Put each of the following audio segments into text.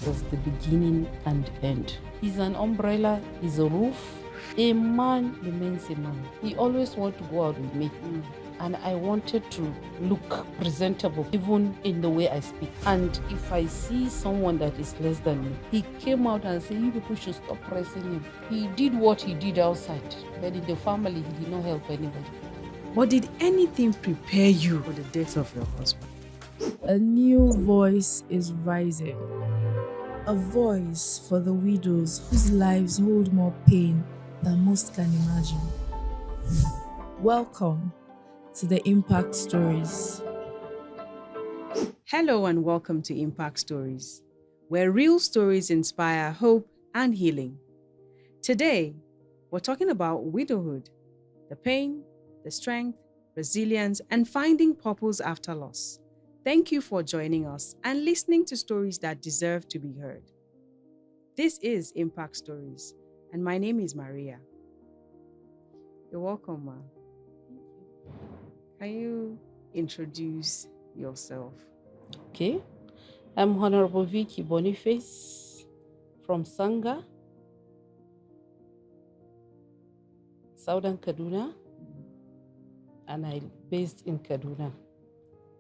was the beginning and end. He's an umbrella, he's a roof. A man remains a man. He always wanted to go out with me. And I wanted to look presentable, even in the way I speak. And if I see someone that is less than me, he came out and said, you people should stop pressing him. He did what he did outside, but in the family, he did not help anybody. But did anything prepare you for the death of your husband? A new voice is rising. A voice for the widows whose lives hold more pain than most can imagine. Welcome to the Impact Stories. Hello and welcome to Impact Stories, where real stories inspire hope and healing. Today, we're talking about widowhood, the pain, the strength, resilience, and finding purpose after loss. Thank you for joining us and listening to stories that deserve to be heard. This is Impact Stories, and my name is Maria. You're welcome, Ma. Can you introduce yourself? Okay. I'm Honorable Vicky Boniface from Sanga, Southern Kaduna, and I'm based in Kaduna.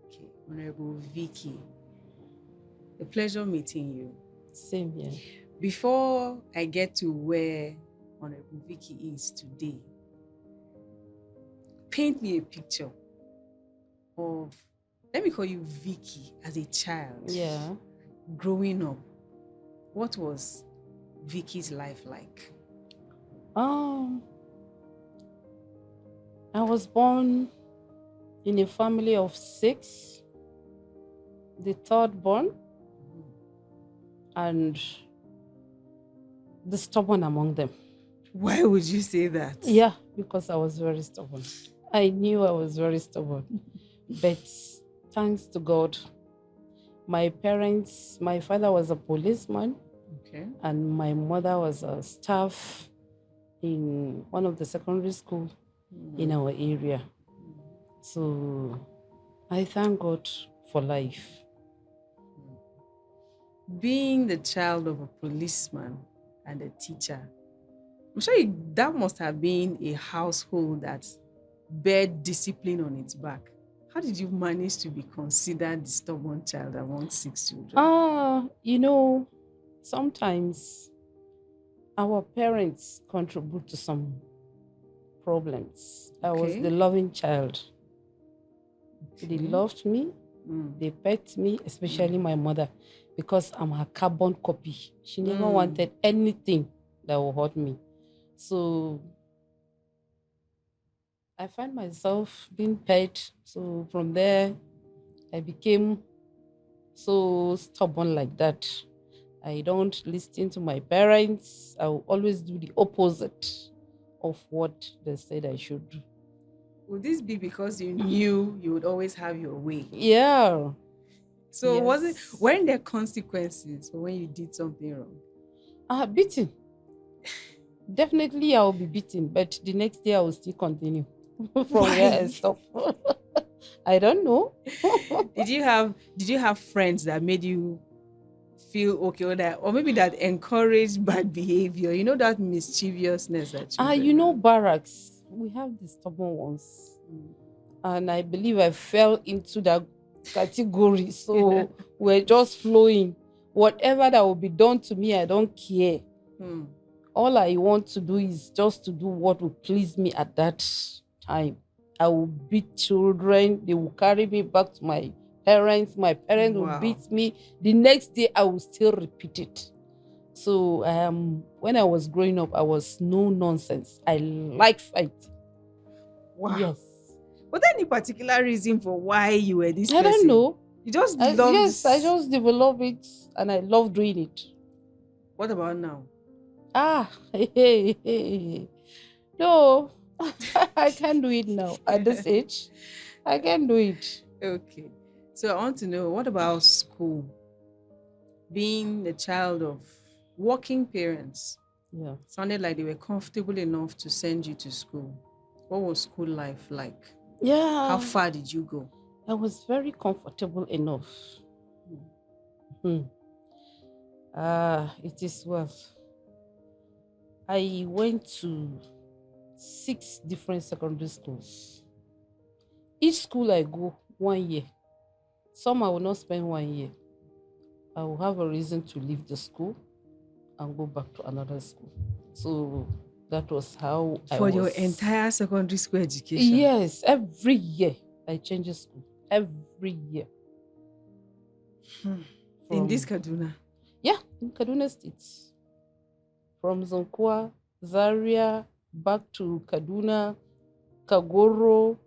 Okay, Honorable Vicky. A pleasure meeting you. Same here. Before I get to where Honorable Vicky is today, paint me a picture of, let me call you Vicky as a child. Yeah. Growing up, what was Vicky's life like? I was born in a family of 6, the third born, and the stubborn among them. Why would you say that? Yeah, because I was very stubborn. I knew I was very stubborn. But thanks to God, my father was a policeman, Okay. and my mother was a staff in one of the secondary schools in our area. So I thank God for life. Being the child of a policeman and a teacher, I'm sure that must have been a household that bear discipline on its back. How did you manage to be considered the stubborn child among 6 children? Sometimes our parents contribute to some problems. I was the loving child. They loved me, they pet me, especially my mother, because I'm her carbon copy. She never wanted anything that would hurt me. So I find myself being pet. So from there, I became so stubborn like that. I don't listen to my parents. I will always do the opposite of what they said I should do. Would this be because you knew you would always have your way? Yeah. So weren't there consequences for when you did something wrong? Beaten. Definitely I will be beaten, but the next day I will still continue from where I stopped. I don't know. Did you have friends that made you feel okay with that, or maybe that encouraged bad behavior? You know, that mischievousness that barracks, we have the stubborn ones, and I believe I fell into that category. So we're just flowing. Whatever that will be done to me, I don't care. All I want to do is just to do what will please me at that time. I will beat children. They will carry me back to my parents. My parents will beat me. The next day, I will still repeat it. So when I was growing up, I was no nonsense. I like fight. Wow. Yes. Was there any particular reason for why you were this person? I don't know. You just loved it. Yes, I just developed it, and I love doing it. What about now? No, I can't do it now. At this age, I can't do it. Okay. So I want to know, what about school? Being the child of working parents, sounded like they were comfortable enough to send you to school. What was school life like? Yeah. How far did you go? I was very comfortable enough. It is well. I went to 6 different secondary schools. Each school I go 1 year. Some I will not spend 1 year. I will have a reason to leave the school and go back to another school. So that was how I For was. your entire secondary school education? Yes, every year I change school. Every year. In this Kaduna? Yeah, in Kaduna State. From Zonkwa, Zaria, back to Kaduna, Kagoro,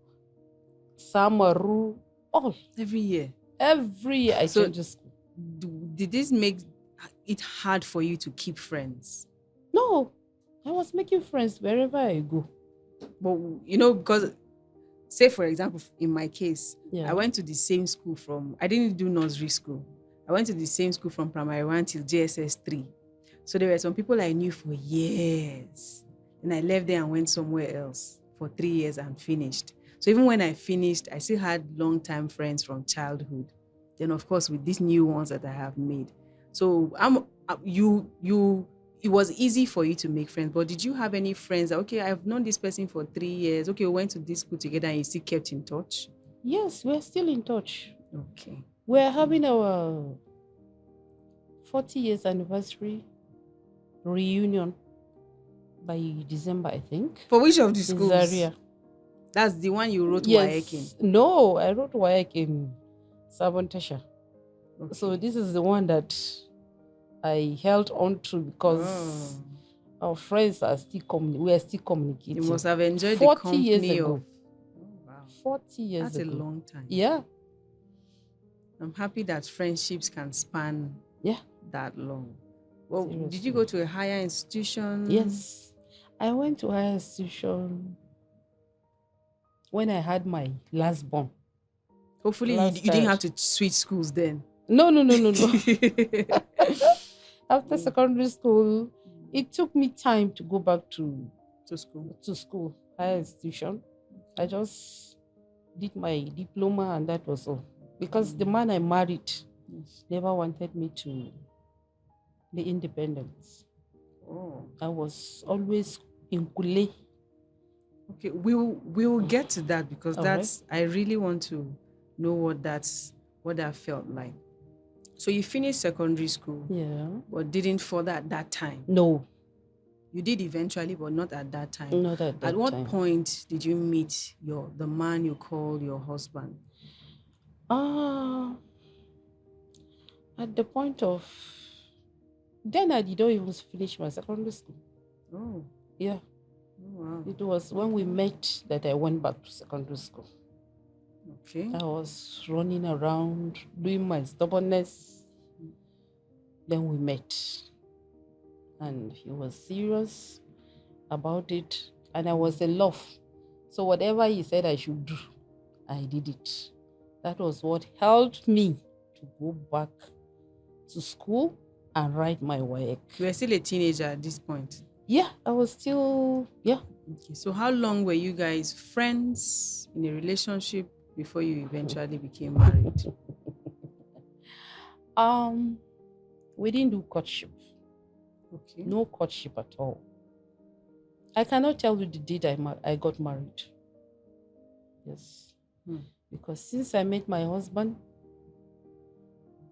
Samaru, all. Every year? Every year I change school. Did this make it hard for you to keep friends? No, I was making friends wherever I go. But, because, say, for example, in my case, I went to the same school I didn't do nursery school. I went to the same school from primary 1 till JSS 3. So there were some people I knew for years. And I left there and went somewhere else for 3 years and finished. So even when I finished, I still had long-time friends from childhood. Then, of course, with these new ones that I have made. So it was easy for you to make friends. But did you have any friends that, okay, I've known this person for 3 years. Okay, we went to this school together and you still kept in touch? Yes, we're still in touch. Okay. We're having our 40 years anniversary reunion by December, I think. For which of the schools? Zaria. That's the one you wrote WAEC in? No, I wrote WAEC in Sabontasha. Okay. So this is the one that I held on to because our friends are still we are still communicating. You must have enjoyed 40 the company years ago. of... Oh, wow. 40 years That's ago. That's a long time. Yeah. I'm happy that friendships can span that long. Well, Seriously. Did you go to a higher institution? Yes. I went to a higher institution when I had my last born. Hopefully you didn't have to switch schools then. No. After secondary school, it took me time to go back to school, higher institution. I just did my diploma and that was all. Because the man I married never wanted me to be independent. I was always in Kule. Okay, we'll get to that because I really want to know what that felt like. So you finished secondary school, but didn't further at that time. No. You did eventually, but not at that time. Not at that time. At what point did you meet the man you call your husband? At the point of... Then I did not even finish my secondary school. Oh. Yeah. Oh, wow. It was when we met that I went back to secondary school. Okay. I was running around, doing my stubbornness. Then we met. And he was serious about it. And I was in love. So whatever he said I should do, I did it. That was what helped me to go back to school and write my work. You were still a teenager at this point? Yeah, I was still, Okay. So how long were you guys friends, in a relationship, before you eventually became married? We didn't do courtship. Okay. No courtship at all. I cannot tell you the date I got married. Yes. Because since I met my husband,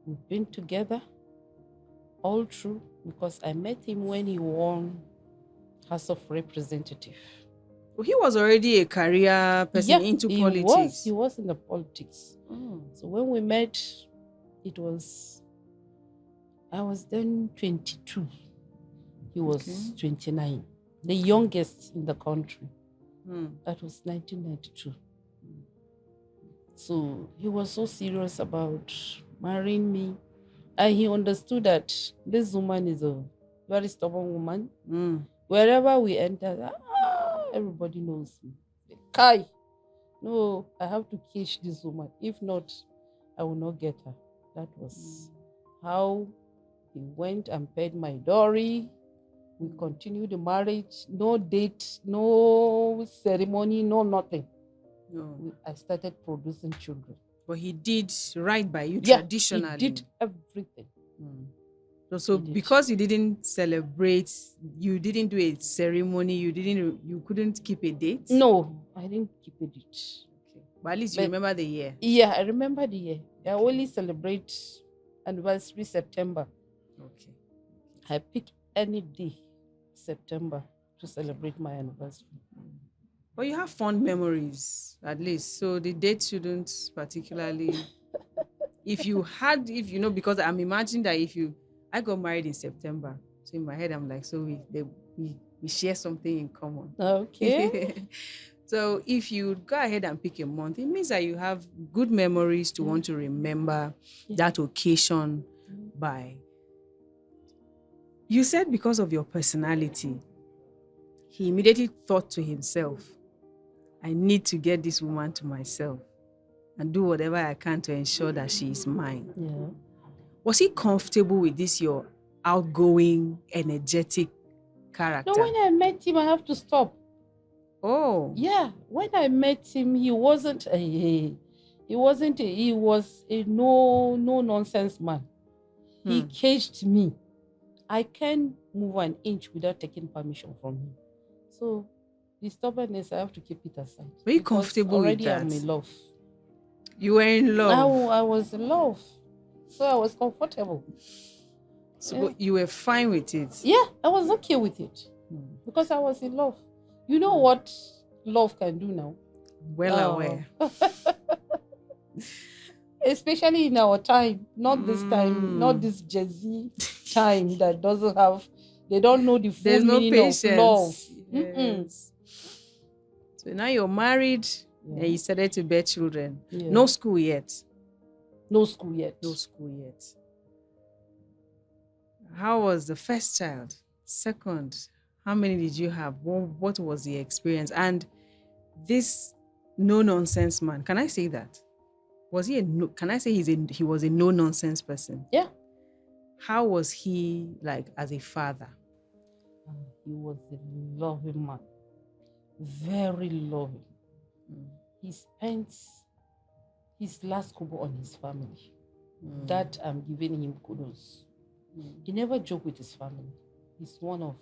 we've been together all through, because I met him when he won House of Representative. Well, he was already a career person into politics. He was in the politics. So when we met, I was then 22. He was 29. The youngest in the country. That was 1992. So he was so serious about marrying me. And he understood that this woman is a very stubborn woman. Wherever we enter, everybody knows me. Kai, no, I have to catch this woman. If not, I will not get her. That was how he went and paid my dowry. We continued the marriage. No date, no ceremony, no nothing. No. I started producing children. But he did right by you traditionally. He did everything. So He did. because you didn't celebrate, you didn't do a ceremony, you couldn't keep a date? No, I didn't keep a date. Okay. But at least you But- remember the year. Yeah, I remember the year. I only celebrate anniversary September. Okay. I pick any day September to celebrate my anniversary. But you have fond memories, at least. So the date shouldn't particularly. If you know, because I'm imagining that I got married in September. So in my head, I'm like, so we share something in common. Okay. So if you go ahead and pick a month, it means that you have good memories to want to remember that occasion by. You said because of your personality, he immediately thought to himself, I need to get this woman to myself and do whatever I can to ensure that she is mine. Yeah. Was he comfortable with this, your outgoing, energetic character? No, when I met him, I have to stop. Oh. Yeah, when I met him, he was a no nonsense man. He caged me. I can't move an inch without taking permission from him. So the stubbornness, I have to keep it aside. Were you because comfortable with already that? I'm in love. You were in love. I was in love. So I was comfortable. So Yeah. but you were fine with it. Yeah, I was okay with it. Because I was in love. You know what love can do now? Well aware. Especially in our time, not this time, not this Jay-Z time that doesn't have, they don't know the full There's no meaning patience. of love. Yes. So now you're married and you started to bear children. Yeah. No school yet. No school yet. No school yet. How was the first child? Second? How many did you have? What was the experience? And this no-nonsense man, can I say that? Was he can I say he was a no-nonsense person? Yeah. How was he like as a father? He was a loving man. Very loving. He spent his last kobo on his family. That I'm giving him kudos. He never joked with his family. He's one of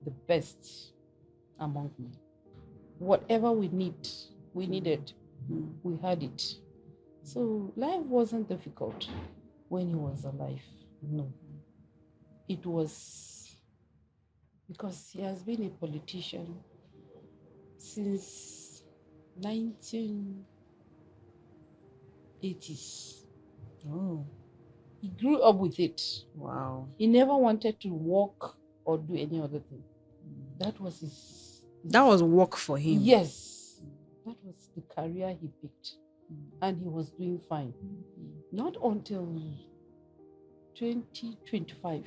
the best among men. Whatever we needed, we had it. So life wasn't difficult when he was alive. No. It was because he has been a politician since 1980s. Oh. He grew up with it. Wow. He never wanted to work or do any other thing. That was his That was work for him. Yes. That was the career he picked. And he was doing fine. Not until 2025.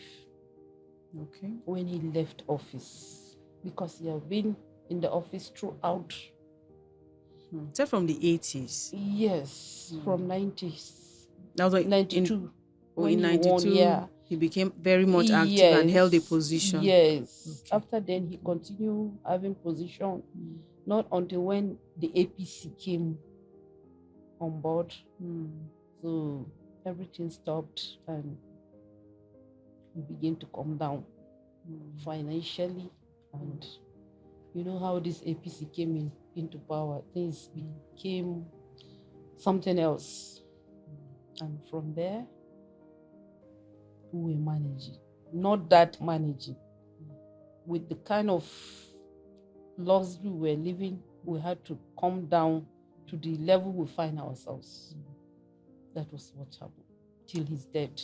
Okay. When he left office. Because he had been in the office throughout. Except from the 80s. Yes. From 90s. That was like 92. In 92, he became very much active and held a position. Yes. Okay. After then, he continued having position. Not until when the APC came on board. So everything stopped and we began to come down financially. And you know how this APC came into power. Things became something else. And from there, we were managing. Not that managing. With the kind of luxury we were living, we had to come down to the level we find ourselves. That was what happened till he's dead.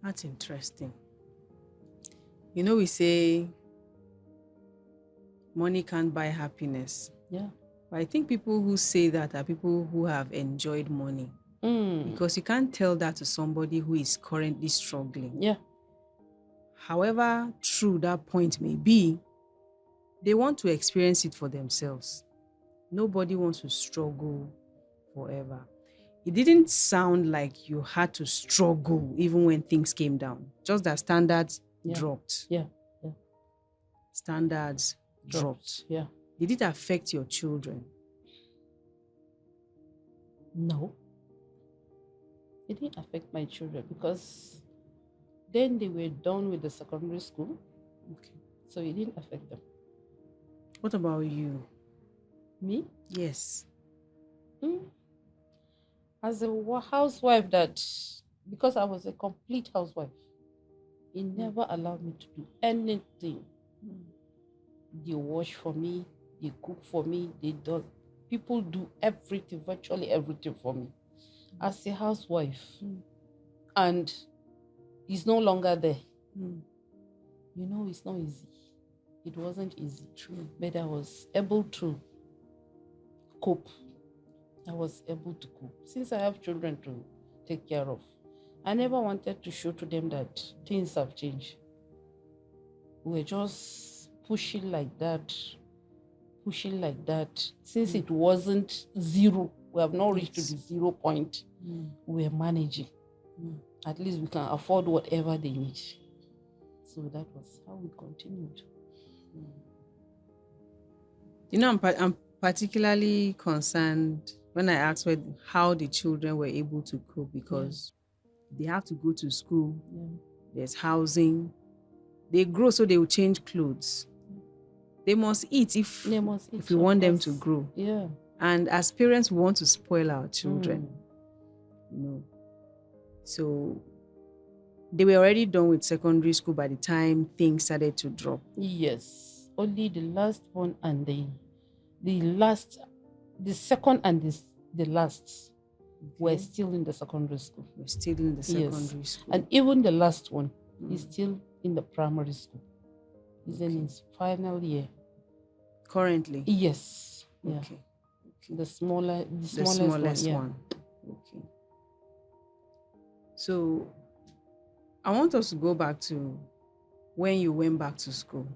That's interesting. You know, we say money can't buy happiness. Yeah. But I think people who say that are people who have enjoyed money. Because you can't tell that to somebody who is currently struggling. Yeah. However true that point may be, they want to experience it for themselves. Nobody wants to struggle forever. It didn't sound like you had to struggle even when things came down. Just that standards dropped. Yeah. Standards dropped. Yeah. Did it affect your children? No. It didn't affect my children because then they were done with the secondary school, Okay. so it didn't affect them. What about you? Me, Yes. as a housewife, that because I was a complete housewife, it never allowed me to do anything. They wash for me, they cook for me, they do. People do everything, virtually everything for me. As a housewife, and he's no longer there. You know, it's not easy. It wasn't easy. True. But I was able to cope. I was able to cope. Since I have children to take care of, I never wanted to show to them that things have changed. We're just pushing like that. Since it wasn't zero, we have not reached to the 0 point. We're managing. At least we can afford whatever they need. So that was how we continued. You know, I'm particularly concerned when I asked how the children were able to cope, because they have to go to school. There's housing. They grow, so they will change clothes. They must eat if we want them to grow. Yeah. And as parents, we want to spoil our children. You know. So they were already done with secondary school by the time things started to drop. Yes. Only the last one and the second and the last were still in the secondary school. We're still in the secondary school. And even the last one is still in the primary school. He's in his final year. Currently? Yes. Yeah. Okay. The smallest one. Okay. So I want us to go back to when you went back to school.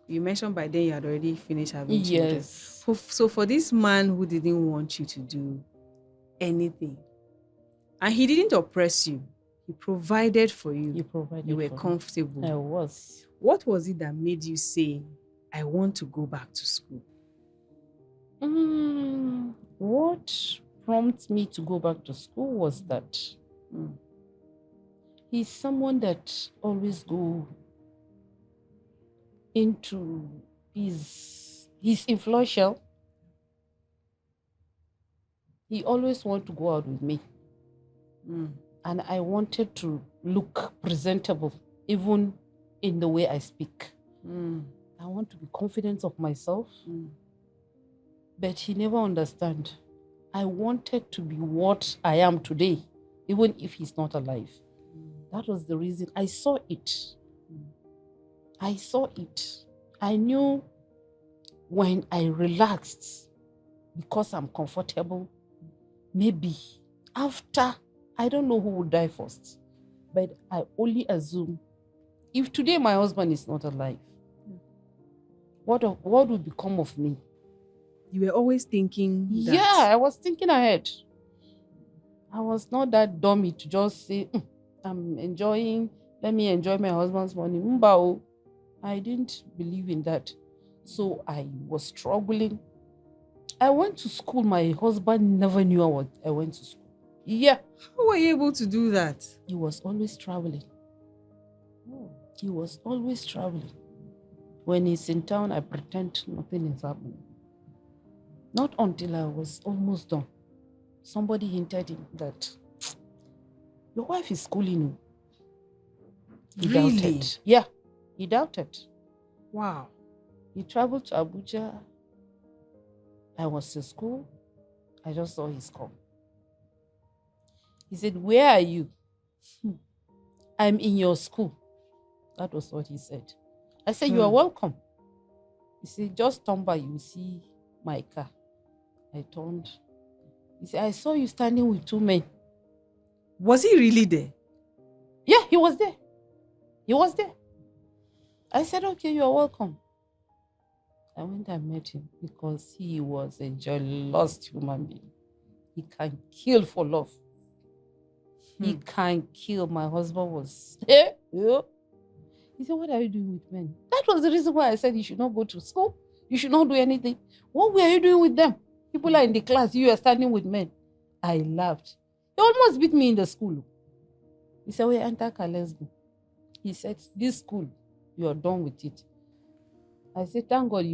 You mentioned by then you had already finished having children. Yes. So for this man who didn't want you to do anything, and he didn't oppress you, he provided for you. You were comfortable. I was. What was it that made you say, I want to go back to school? What prompted me to go back to school was that he's someone that always go into he's influential. He always want to go out with me. And I wanted to look presentable, even in the way I speak. I want to be confident of myself. But he never understand. I wanted to be what I am today, even if he's not alive. That was the reason. I saw it. I knew when I relaxed, because I'm comfortable, maybe after, I don't know who would die first, but I only assume, if today my husband is not alive, what would become of me? You were always thinking that. Yeah, I was thinking ahead. I was not that dummy to just say, let me enjoy my husband's money. I didn't believe in that. So I was struggling. I went to school. My husband never knew I went to school. Yeah. How were you able to do that? He was always traveling. He was always traveling. When he's in town, I pretend nothing is happening. Not until I was almost done. Somebody hinted him that your wife is schooling you. He doubted. Yeah, he doubted. Wow. He traveled to Abuja. I was in school. I just saw his call. He said, "Where are you?" "I'm in your school." That was what he said. I said, "You are welcome." He said, "Just turn by, you see my car." I turned. He said, "I saw you standing with two men." Was he really there? Yeah, he was there. He was there. I said, "Okay, you are welcome." I went and met him because he was a jealous human being. He can kill for love. He can kill. My husband was, He said, "What are you doing with men?" That was the reason why I said you should not go to school. You should not do anything. What were you doing with them? People are in the class. You are standing with men. I laughed. He almost beat me in the school. He said, "We enter, let's go." He said, "This school, you're done with it." I said, "Thank God,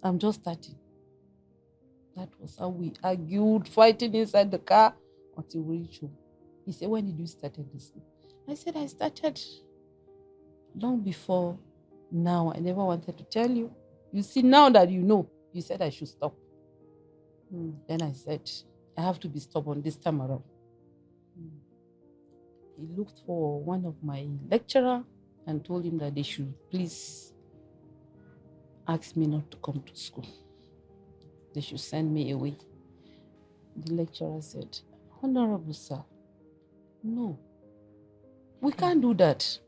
I'm just starting." That was how we argued, fighting inside the car until we reached home. He said, "When did you start this?" I said, "I started long before now. I never wanted to tell you. You see, now that you said I should stop." Then I said, "I have to be stubborn this time around." He looked for one of my lecturer and told him that they should please ask me not to come to school. They should send me away. The lecturer said, "Honorable sir, no, we can't do that.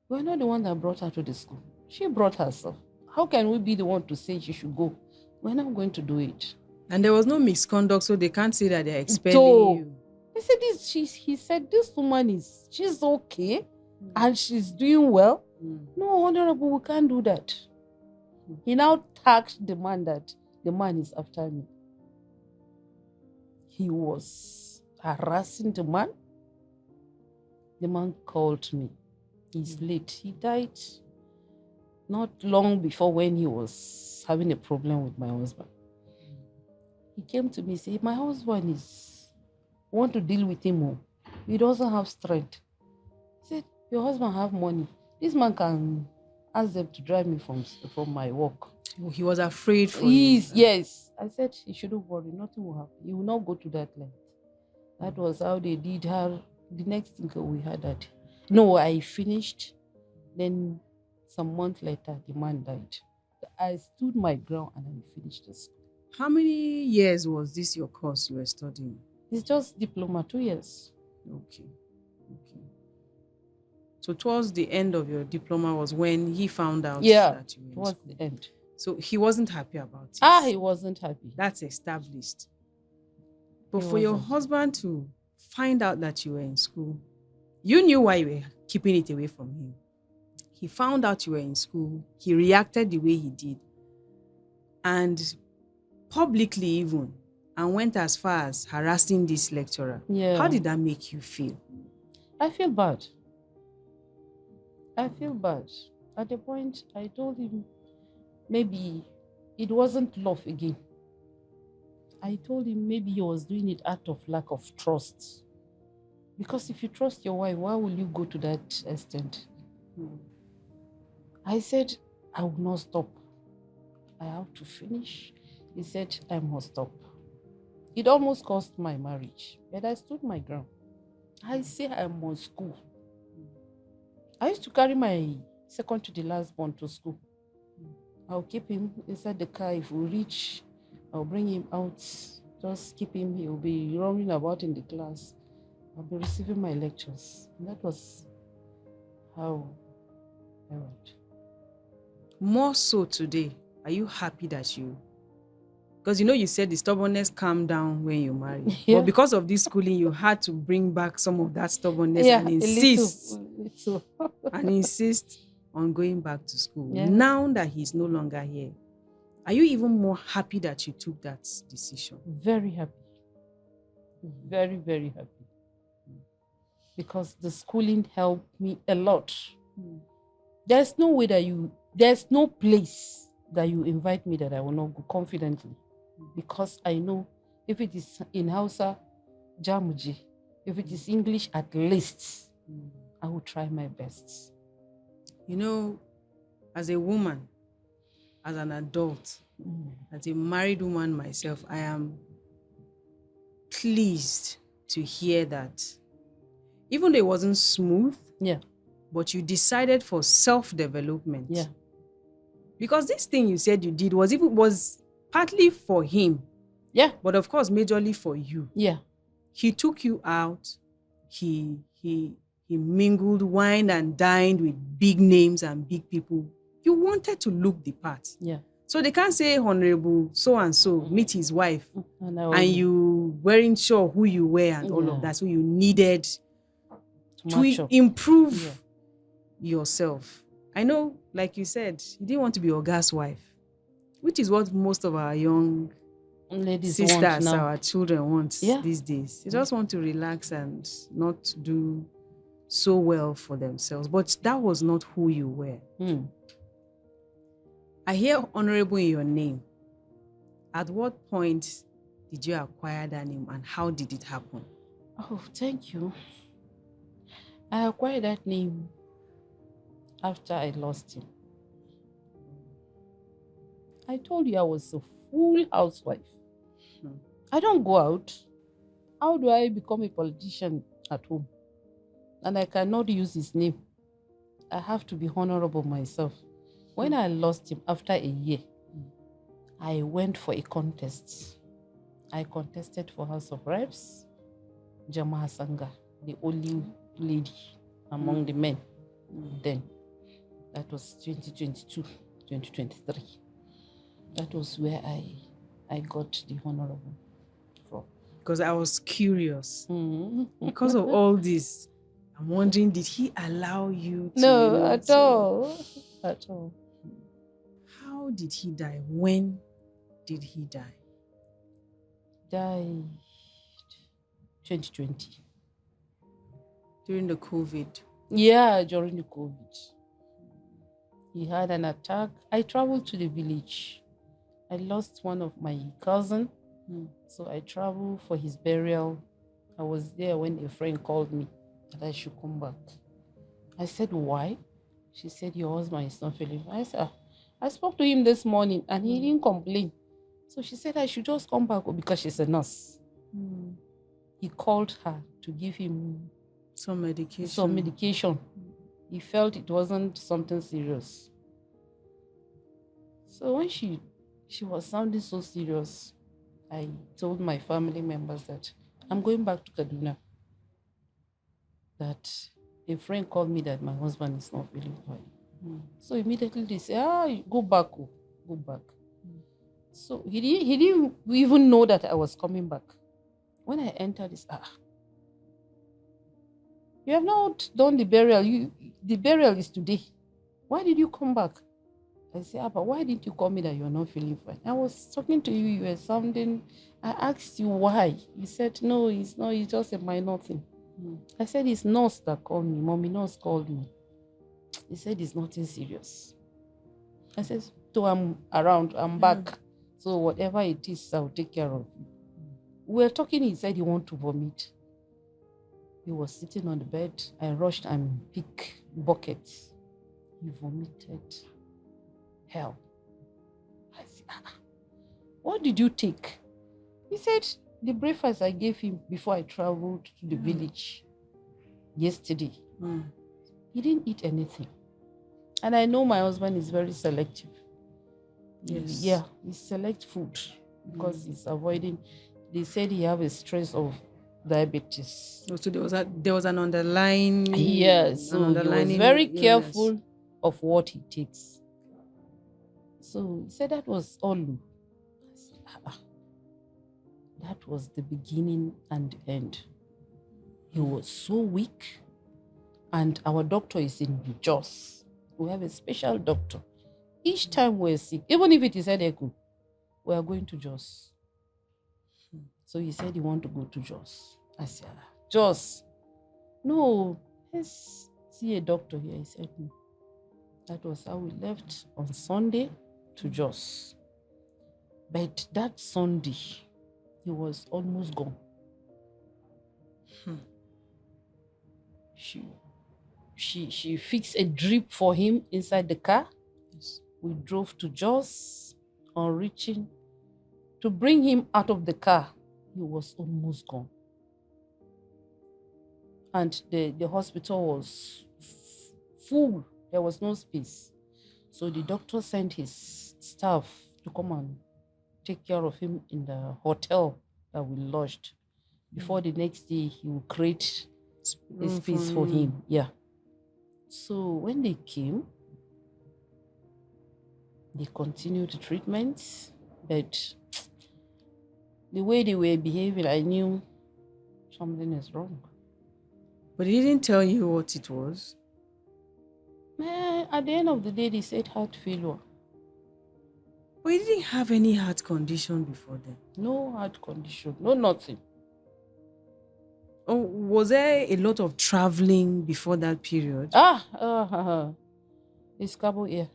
We're not the one that brought her to the school. She brought herself. How can we be the one to say she should go? We're not going to do it." And there was no misconduct, so they can't say that they're expelling you. He said, he said, "This woman she's okay and she's doing well. No, Honorable, we can't do that." He now tagged the man that the man is after me. He was harassing the man. The man called me. He's late. He died not long before when he was having a problem with my husband. He came to me and said, "My husband want to deal with him. He doesn't have strength." He said, "Your husband have money. This man can ask them to drive me from my work." He was afraid for you. Yes. I said, "He shouldn't worry. Nothing will happen. He will not go to that length." That was how they did her. The next thing we had that. No, I finished. Then some months later, the man died. I stood my ground and I finished the school. How many years was this your course you were studying? It's just diploma, 2 years. Okay. So towards the end of your diploma was when he found out that you were in school. Towards the end. So he wasn't happy about it. He wasn't happy. That's established. But for your husband to find out that you were in school, you knew why you were keeping it away from him. He found out you were in school. He reacted the way he did. And publicly even, and went as far as harassing this lecturer. Yeah. How did that make you feel? I feel bad. At the point, I told him maybe it wasn't love again. I told him maybe he was doing it out of lack of trust. Because if you trust your wife, why will you go to that extent? I said, "I will not stop. I have to finish." He said, "I must stop." It almost cost my marriage, but I stood my ground. I say I must go. I used to carry my second to the last born to school. I'll keep him inside the car. If we reach, I'll bring him out. Just keep him. He'll be roaming about in the class. I'll be receiving my lectures. And that was how I went. More so today, are you happy that you... Because you said the stubbornness calmed down when you married. Yeah. But because of this schooling, you had to bring back some of that stubbornness and insist. And insist on going back to school. Yeah. Now that he's no longer here, are you even more happy that you took that decision? Very happy. Very, very happy. Because the schooling helped me a lot. There's no way there's no place that you invite me that I will not go confidently. Because I know if it is in Hausa, Jamuji, if it is English, at least I will try my best. As a woman, as an adult, as a married woman myself, I am pleased to hear that even though it wasn't smooth, but you decided for self-development. Yeah. Because this thing you said you did was partly for him. Yeah. But of course, majorly for you. Yeah. He took you out. He mingled, wined and dined with big names and big people. You wanted to look the part. Yeah. So they can't say Honorable so-and-so meet his wife. And you weren't sure who you were and all of that. So you needed to improve yourself. I know, like you said, you didn't want to be Oga's wife, which is what most of our young Ladies want sisters, now. our children want Yeah. these days. They just want to relax and not do so well for themselves. But that was not who you were. I hear honorable in your name. At what point did you acquire that name and how did it happen? Oh, thank you. I acquired that name after I lost him. I told you I was a full housewife. I don't go out. How do I become a politician at home? And I cannot use his name. I have to be honorable myself. When I lost him after a year, I went for a contest. I contested for House of Reps, Jama Sanga, the only lady among the men then. That was 2022, 2023. That was where I got the honorable from. Because I was curious. Because of all this, I'm wondering, did he allow you to? No, at all. At all. How did he die? When did he die? Died 2020. During the COVID. Yeah, during the COVID. He had an attack. I traveled to the village. I lost one of my cousin. So I traveled for his burial. I was there when a friend called me that I should come back. I said, why? She said, your husband is not feeling fine. I said, I spoke to him this morning and he didn't complain. So she said I should just come back because she's a nurse. He called her to give him some medication. He felt it wasn't something serious. So when she was sounding so serious, I told my family members that I'm going back to Kaduna. That a friend called me that my husband is not feeling fine. So immediately they said, go back. Go back. So he didn't even know that I was coming back. When I entered this, you have not done the burial. The burial is today. Why did you come back? I said, but why didn't you call me that you're not feeling fine? I was talking to you, you were sounding, I asked you why. You said, no, it's not, it's just a minor thing. I said, it's nurse that called me. Mommy nurse called me. He said, it's nothing serious. I said, so I'm around, I'm back. So whatever it is, I'll take care of you. We were talking, he said he wanted to vomit. He was sitting on the bed. I rushed and picked buckets. He vomited. Hell. I said, what did you take? He said, the breakfast I gave him before I traveled to the village yesterday. He didn't eat anything. And I know my husband is very selective. Yes. Yeah, he selects food because he's avoiding. They said he have a stress of diabetes. So there was an underlying. Yes, so he was very careful of what he takes. So he said that was all. I said, that was the beginning and the end. He was so weak, and our doctor is in Jos. We have a special doctor. Each time we're sick, even if it is headache, we are going to Jos. So he said he want to go to Jos. I said, Jos? No, let's see a doctor here. He said no. That was how we left on Sunday to Jos. But that Sunday, he was almost gone. She fixed a drip for him inside the car. Yes. We drove to Jos. On reaching to bring him out of the car, he was almost gone. And the hospital was full. There was no space. So the doctor sent his staff to come and take care of him in the hotel that we lodged. Before the next day, he will create a space for him. Yeah. So when they came, they continued the treatment, but the way they were behaving, I knew something is wrong. But he didn't tell you what it was? At the end of the day, they said heart failure. But he didn't have any heart condition before then. No heart condition, no nothing. Oh, was there a lot of traveling before that period? It's Cabo here.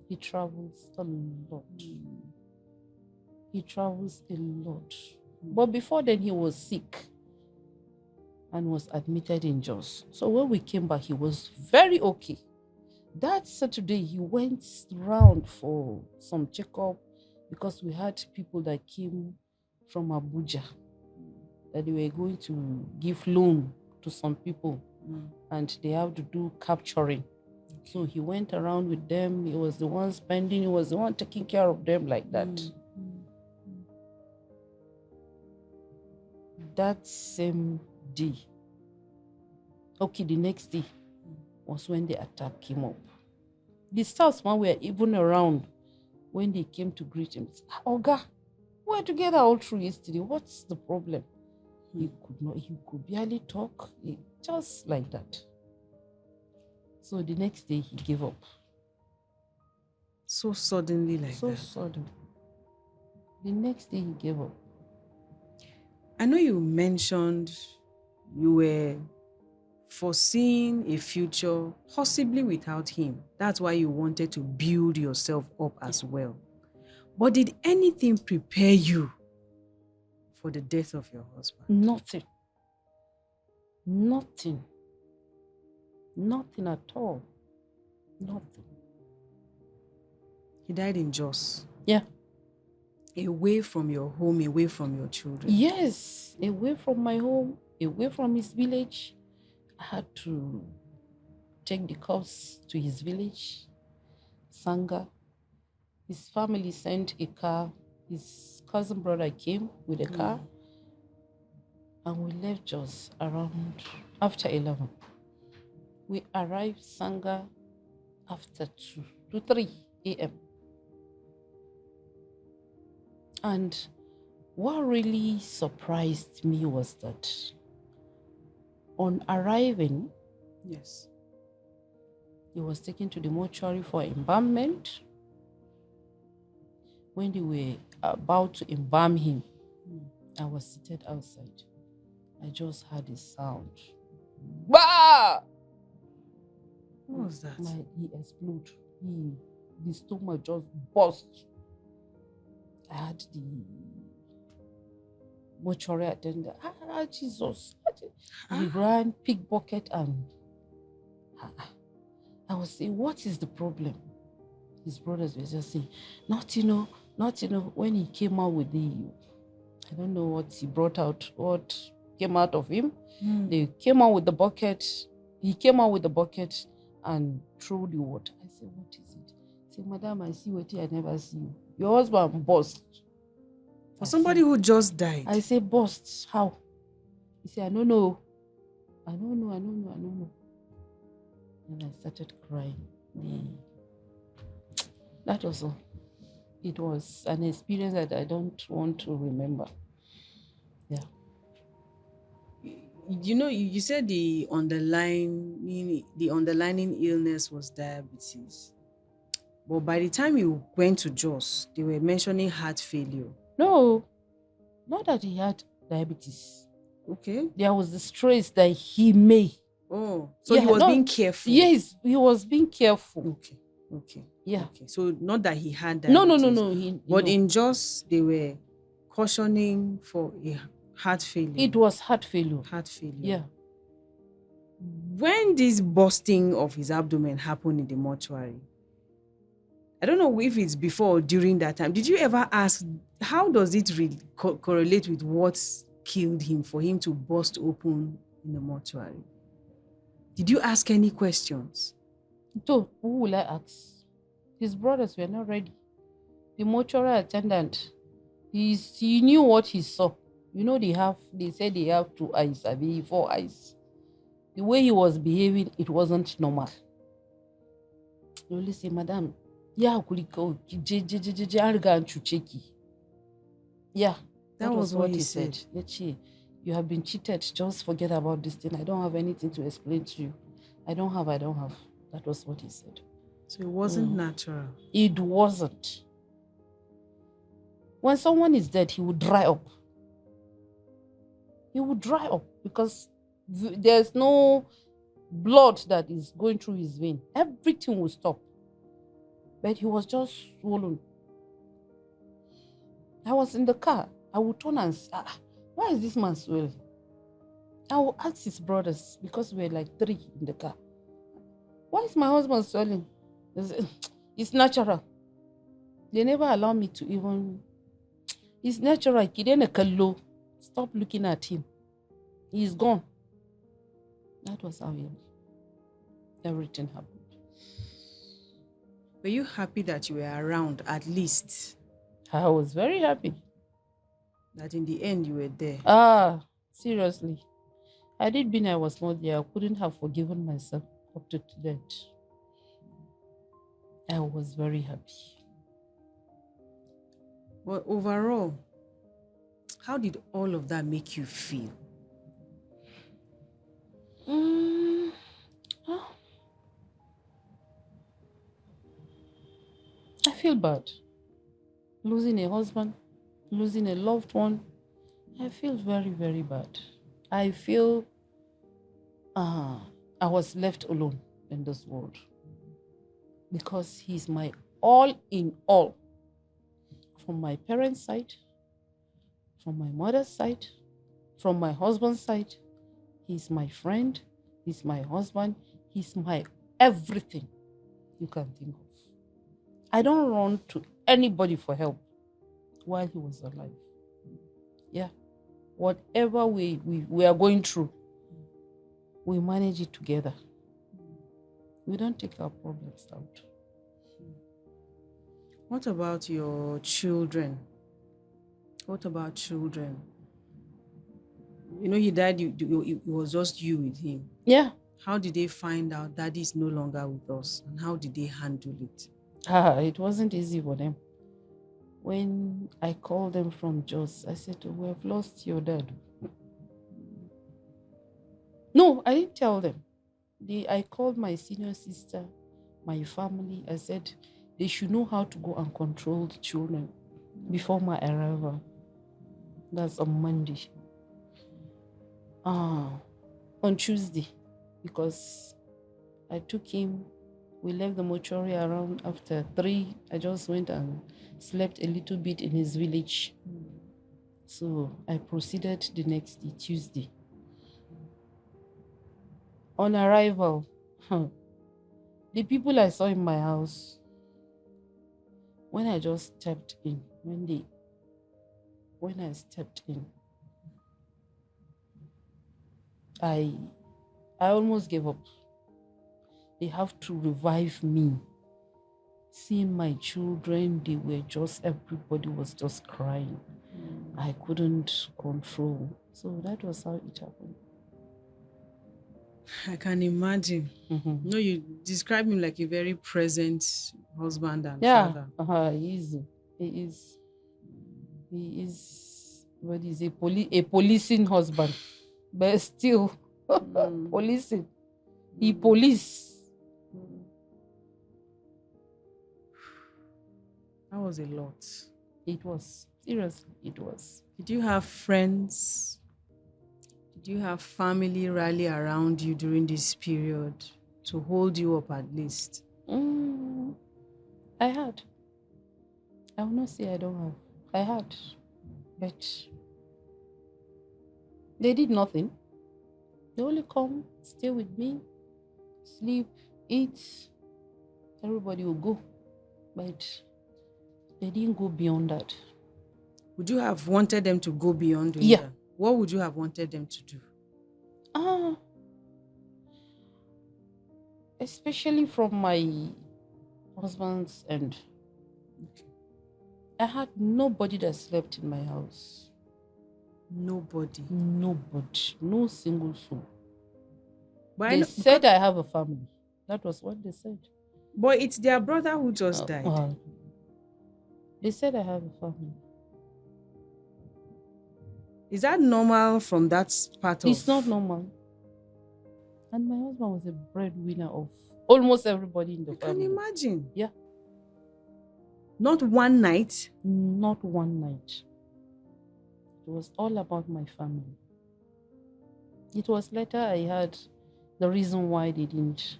He travels a lot. He travels a lot. But before then, he was sick and was admitted in Jos. So when we came back, he was very okay. That Saturday, he went round for some checkup because we had people that came from Abuja that they were going to give loan to some people and they have to do capturing. So he went around with them. He was the one spending. He was the one taking care of them like that. That same day, okay, the next day was when the attack came up. The staffsmen were even around when they came to greet him. Oga, we were together all through yesterday. What's the problem? He could barely talk. Just like that. So the next day he gave up. So suddenly like so that? So sudden. The next day he gave up. I know you mentioned you were foreseeing a future possibly without him. That's why you wanted to build yourself up as well. But did anything prepare you for the death of your husband? Nothing. Nothing at all. Nothing. He died in Jos. Yeah. Away from your home, away from your children. Yes, away from my home, away from his village. I had to take the corpse to his village, Sanga. His family sent a car. His cousin brother came with a car. And we left Jos around after 11. We arrived Sanga after 2 to 3 a.m. And what really surprised me was that on arriving, yes, he was taken to the mortuary for embalmment. When they were about to embalm him, I was seated outside. I just heard a sound. Bah! What was that? He exploded. The stomach just burst. I had the mortuary attendant. Jesus. He ran, pick bucket, and I was saying, what is the problem? His brothers were just saying, not when he came out with I don't know what he brought out, what came out of him. They came out with the bucket. He came out with the bucket and threw the water. I said, what is it? He said, Madam, I see what I never see you. Your husband burst. For somebody who just died. I said, burst? How? He said, I don't know. And I started crying. That was all. It was an experience that I don't want to remember. Yeah. You know, you said the underlying illness was diabetes. But by the time you went to Jos, they were mentioning heart failure. No, not that he had diabetes. Okay. There was the stress that he may. Oh, so he was being careful. Yes, he was being careful. Okay. Yeah. Okay. So not that he had diabetes. No. But in Jos, they were cautioning for a heart failure. It was heart failure. Heart failure. Yeah. When this bursting of his abdomen happened in the mortuary, I don't know if it's before or during that time. Did you ever ask, how does it correlate with what killed him for him to burst open in the mortuary? Did you ask any questions? So, who will I ask? His brothers were not ready. The mortuary attendant, he knew what he saw. You know, they said they have 2 eyes, 4 eyes. The way he was behaving, it wasn't normal. You only say, Madam, yeah, that was what he said. You have been cheated. Just forget about this thing. I don't have anything to explain to you. I don't have. That was what he said. So it wasn't natural. It wasn't. When someone is dead, he would dry up. He would dry up because there's no blood that is going through his vein. Everything will stop. But he was just swollen. I was in the car. I would turn and say, why is this man swollen? I will ask his brothers, because we were like 3 in the car. Why is my husband swelling? It's natural. They never allow me to even... It's natural. Stop looking at him. He's gone. That was how everything happened. Were you happy that you were around at least? I was very happy. That in the end you were there? Seriously. Had it been I was not there, I couldn't have forgiven myself up to that. I was very happy. But overall, how did all of that make you feel? I feel bad. Losing a husband, losing a loved one, I feel very, very bad. I feel I was left alone in this world because he's my all in all. From my parents' side, from my mother's side, from my husband's side, he's my friend, he's my husband, he's my everything you can think of. I don't run to anybody for help while he was alive. Yeah. Whatever we are going through, we manage it together. We don't take our problems out. What about your children? What about children? You know, he died, it was just you with him. Yeah. How did they find out Daddy is no longer with us? And how did they handle it? It wasn't easy for them. When I called them from Jos, I said, we have lost your dad. No, I didn't tell them. I called my senior sister, my family. I said, they should know how to go and control the children before my arrival. That's on Monday. On Tuesday, because I took him, we left the mortuary around after 3. I just went and slept a little bit in his village. So I proceeded the next day, Tuesday. On arrival, the people I saw in my house, when I just stepped in, when I stepped in, I almost gave up. They have to revive me. Seeing my children, everybody was just crying. I couldn't control. So that was how it happened. I can imagine. Mm-hmm. No, you describe him like a very present husband and father. He is what is a policing husband, but still policing. He police. That was a lot. It was. Seriously, it was. Did you have friends? Did you have family rally around you during this period to hold you up at least? I had. I will not say I don't have. I had. But they did nothing. They only come, stay with me, sleep, eat. Everybody will go. But they didn't go beyond that. Would you have wanted them to go beyond doing that? What would you have wanted them to do? Especially from my husband's end. Okay. I had nobody that slept in my house. Nobody? Nobody. No single soul. But they said I have a family. That was what they said. But it's their brother who just died. They said I have a family. Is that normal from that part of... It's not normal. And my husband was a breadwinner of almost everybody in the family. I can imagine. Yeah. Not one night? Not one night. It was all about my family. It was later I heard the reason why they didn't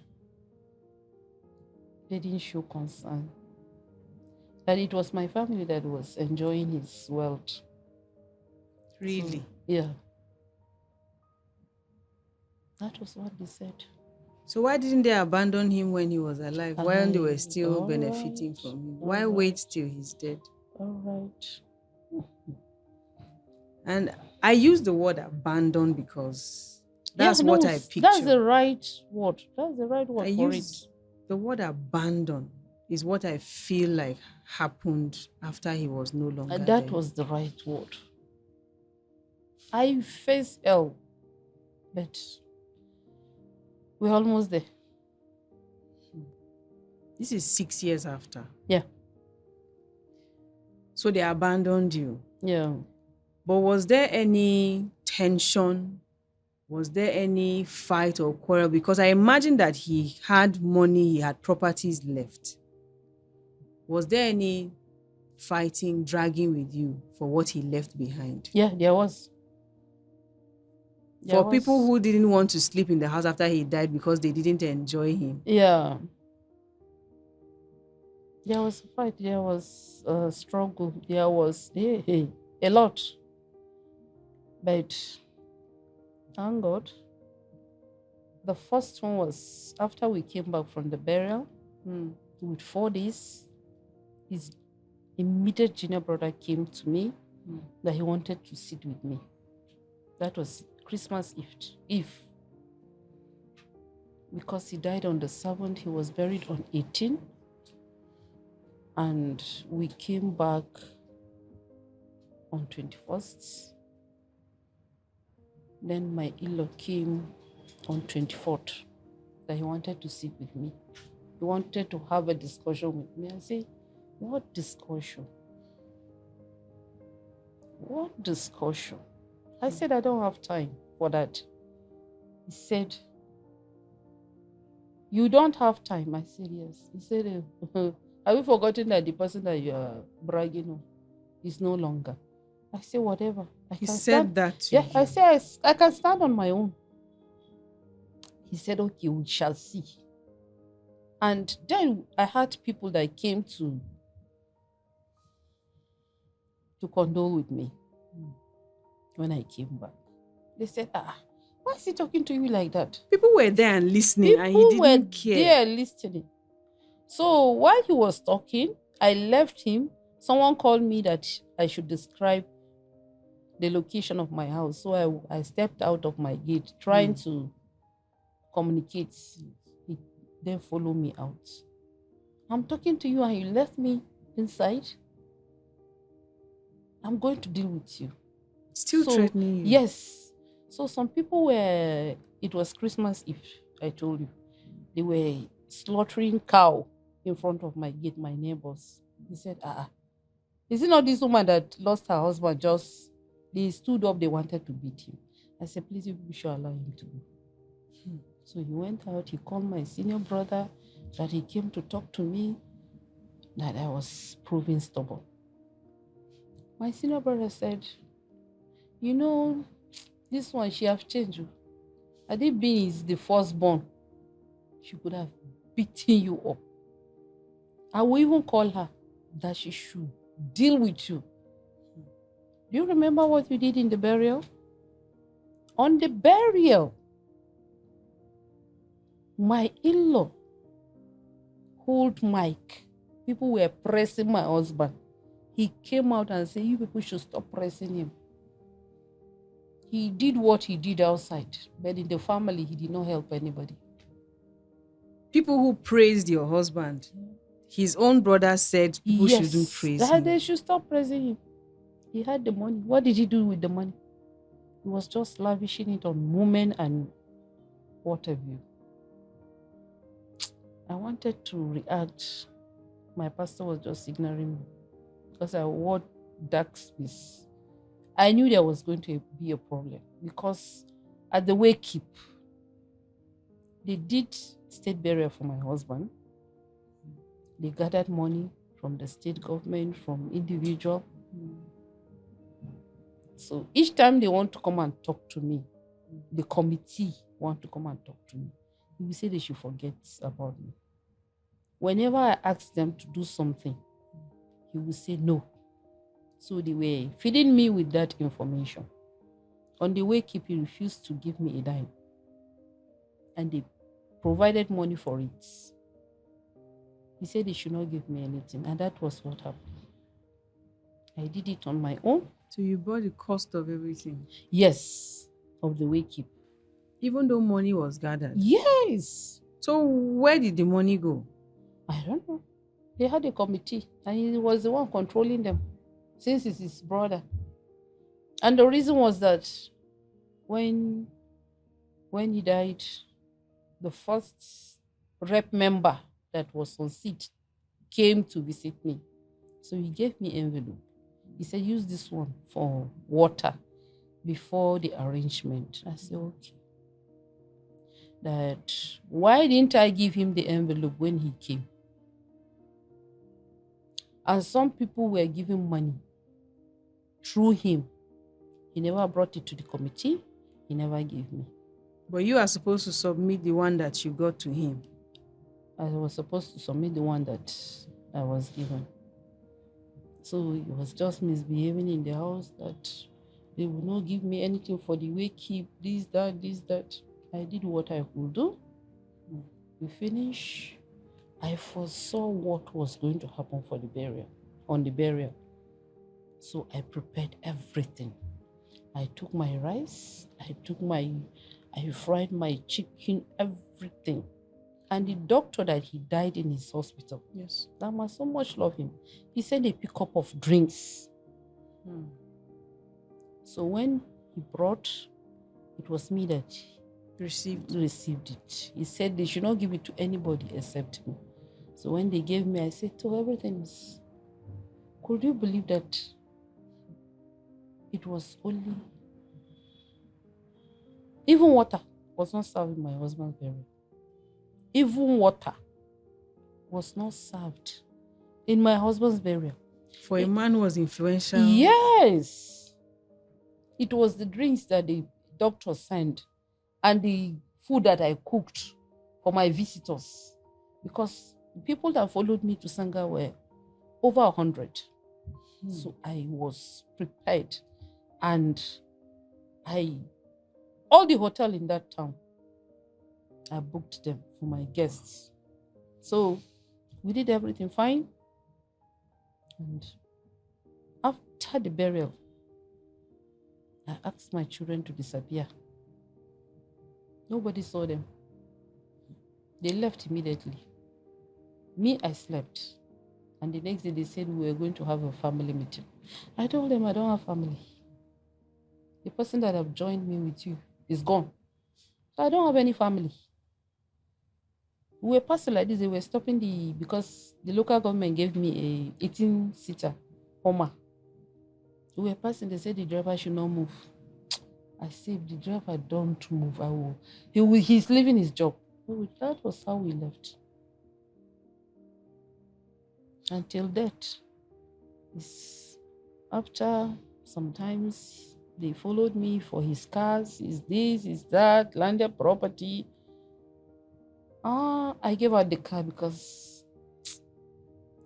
show concern. That it was my family that was enjoying his wealth. Really? So, yeah. That was what they said. So why didn't they abandon him when he was alive, while they were still All benefiting right, from him? all Why right. wait till he's dead? All right. And I use the word abandon because that's Yeah, what no, I picture. That's the right word. That's the right word I for use it. the word abandon is what I feel like happened after he was no longer And that there. was the right word. I faced hell, but we're almost there. This is 6 years after. Yeah. So they abandoned you. Yeah. But was there any tension? Was there any fight or quarrel? Because I imagine that he had money, he had properties left. Was there any fighting, dragging with you for what he left behind? Yeah, there was. For people who didn't want to sleep in the house after he died because they didn't enjoy him. Yeah. There was a fight, there was a struggle, there was a lot. But thank God. The first one was after we came back from the burial, with 4 days, his immediate junior brother came to me that he wanted to sit with me. That was Christmas Eve. Because he died on the 7th, he was buried on 18th. And we came back on 21st. Then my in-law came on 24th that he wanted to sit with me. He wanted to have a discussion with me. I said, what discussion? What discussion? I said, I don't have time for that. He said, you don't have time? I said, yes. He said, have you forgotten that the person that you are bragging on is no longer? I said, whatever. He said that to you? I said, I can stand on my own. He said, okay, we shall see. And then I had people that came to condole with me when I came back. They said, why is he talking to you like that? People were there and listening, and he didn't care. People were there listening. So while he was talking, I left him. Someone called me that I should describe the location of my house. So I stepped out of my gate trying to communicate. He then followed me out. I'm talking to you and you left me inside. I'm going to deal with you. Still threatening you? Yes. So some people it was Christmas Eve, I told you. They were slaughtering cow in front of my gate, my neighbors. He said, is it not this woman that lost her husband? They stood up, they wanted to beat him. I said, please, you should allow him to go. So he went out, he called my senior brother, that he came to talk to me, that I was proving stubborn. My senior brother said, you know, this one, she have changed. Had it been the firstborn, she could have beaten you up. I will even call her that she should deal with you. Do you remember what you did in the burial? On the burial, my in-law hold mic. People were pressing my husband. He came out and said, you people should stop pressing him. He did what he did outside, but in the family, he did not help anybody. People who praised your husband, his own brother said people shouldn't praise him. They should stop praising him. He had the money. What did he do with the money? He was just lavishing it on women and what have you. I wanted to react. My pastor was just ignoring me because I wore dark space. I knew there was going to be a problem because at the wake keep, they did state burial for my husband. They gathered money from the state government, from individual. So each time they want to come and talk to me, the committee want to come and talk to me, he will say they should forget about me. Whenever I ask them to do something, he will say no. So they were feeding me with that information. On the way, he refused to give me a dime. And they provided money for it. He said they should not give me anything. And that was what happened. I did it on my own. So you bought the cost of everything? Yes, of the way keep. Even though money was gathered? Yes. So where did the money go? I don't know. They had a committee and he was the one controlling them since it's his brother. And the reason was that when he died, the first rep member that was on seat came to visit me. So he gave me envelope. He said, use this one for water before the arrangement. I said, okay. That why didn't I give him the envelope when he came? And some people were giving money through him. He never brought it to the committee. He never gave me. But you are supposed to submit the one that you got to him. I was supposed to submit the one that I was given. So he was just misbehaving in the house, that they would not give me anything for the way keep, this, that. I did what I could do. We finished. I foresaw what was going to happen for the burial, on the burial. So I prepared everything. I took my rice, I fried my chicken, everything. And the doctor that he died in his hospital, yes, that man so much love him. He sent a pickup of drinks. So when he brought, it was me that received it. He said they should not give it to anybody except me. So when they gave me, I said, "Oh, everything is." Could you believe that? It was only, even water was not served in my husband's burial. Even water was not served in my husband's burial. For a man who was influential. Yes. It was the drinks that the doctor sent and the food that I cooked for my visitors. Because the people that followed me to Sangha were over 100. So I was prepared. And all the hotel in that town, I booked them for my guests. So we did everything fine. And after the burial, I asked my children to disappear. Nobody saw them. They left immediately. Me, I slept. And the next day they said we were going to have a family meeting. I told them I don't have family. The person that have joined me with you is gone. So I don't have any family. We were passing like this. They were stopping because the local government gave me a 18-seater Hummer. We were passing. They said the driver should not move. I said, if the driver don't move, I will. He's leaving his job. So that was how we left. Until that. After sometimes they followed me for his cars, his this, his that, landed property. I gave out the car because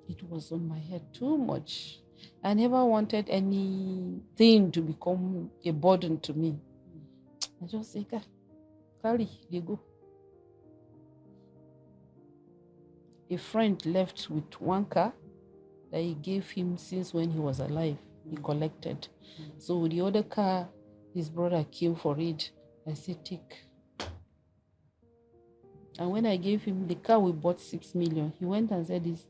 it was on my head too much. I never wanted anything to become a burden to me. I just say, carry, they go. A friend left with one car that he gave him since when he was alive. He collected. So the other car, his brother came for it. I said, take. And when I gave him the car, we bought 6 million. He went and said it's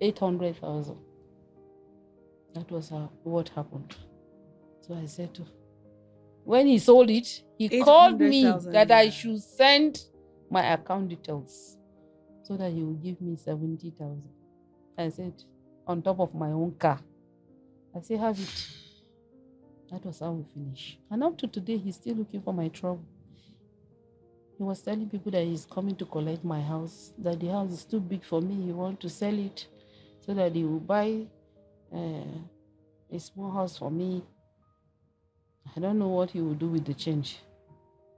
800,000. That was what happened. So I said, when he sold it, he called me that I should send my account details so that he would give me 70,000. I said, on top of my own car. I said, have it. That was how we finished. And up to today, he's still looking for my trouble. He was telling people that he's coming to collect my house, that the house is too big for me. He wants to sell it. so that he will buy a small house for me. I don't know what he will do with the change.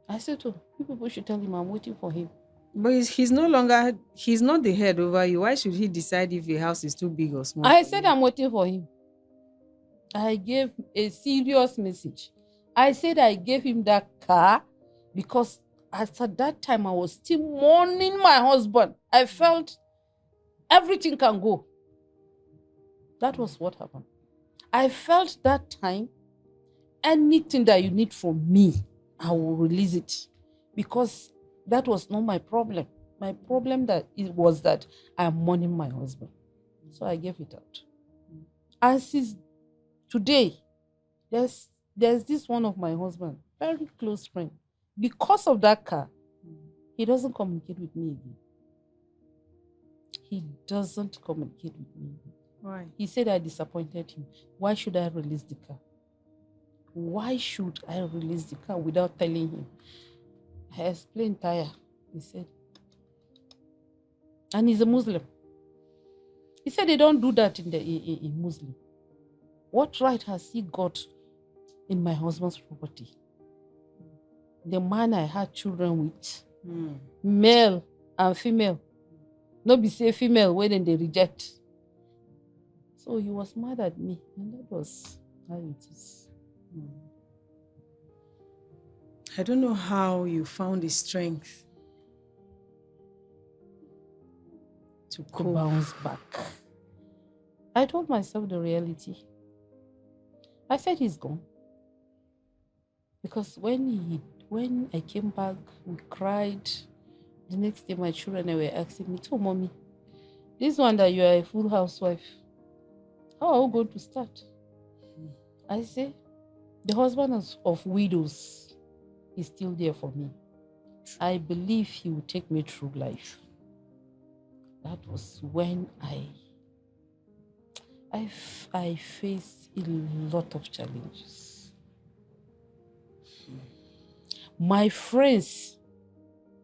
I said, oh, you people should tell him I'm waiting for him. But he's no longer, he's not the head over you. Why should he decide if a house is too big or small? I said I'm waiting for him. I gave a serious message. I said I gave him that car because at that time I was still mourning my husband. I felt everything can go. That was what happened. I felt that time, anything that you need from me, I will release it, because that was not my problem. My problem was that I'm mourning my husband. So I gave it out. And since today, there's this one of my husband, very close friend. Because of that car, he doesn't communicate with me again. He doesn't communicate with me again. Why? He said I disappointed him. Why should I release the car? Why should I release the car without telling him? I explained tire. He said, and he's a Muslim. He said they don't do that in Muslim. What right has he got in my husband's property? The man I had children with, male and female. No be say female when they reject. So he was mad at me, and that was how it is. I don't know how you found the strength to bounce back. I told myself the reality. I said he's gone. Because when I came back, we cried. The next day my children were asking me, "Oh, mommy, this one that you are a full housewife, how are we going to start?" I say, the husband of widows is still there for me. I believe he will take me through life. That was when I faced a lot of challenges. My friends,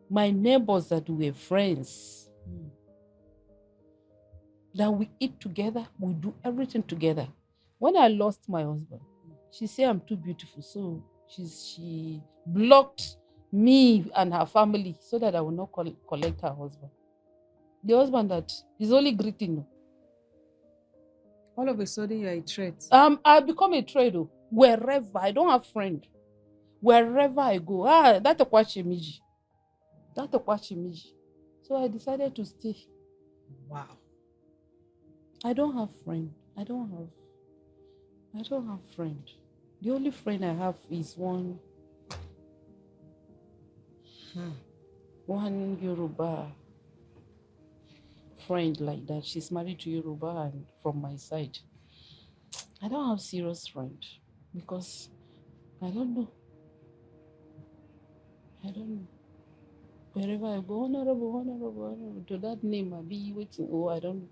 my neighbors that were friends, that we eat together, we do everything together. When I lost my husband, she said I'm too beautiful, so she blocked me and her family so that I will not collect her husband. The husband that is only greeting. All of a sudden you're a threat. I become a threat wherever. I don't have friend. Wherever I go, that's a Kwachimiji. That's a Kwachimiji. So I decided to stay. Wow. I don't have friend. I don't have friend. The only friend I have is one Yoruba friend like that. She's married to Yoruba and from my side. I don't have serious friend because I don't know. Wherever I go, honorable, to that name, I'll be waiting. Oh, I don't know.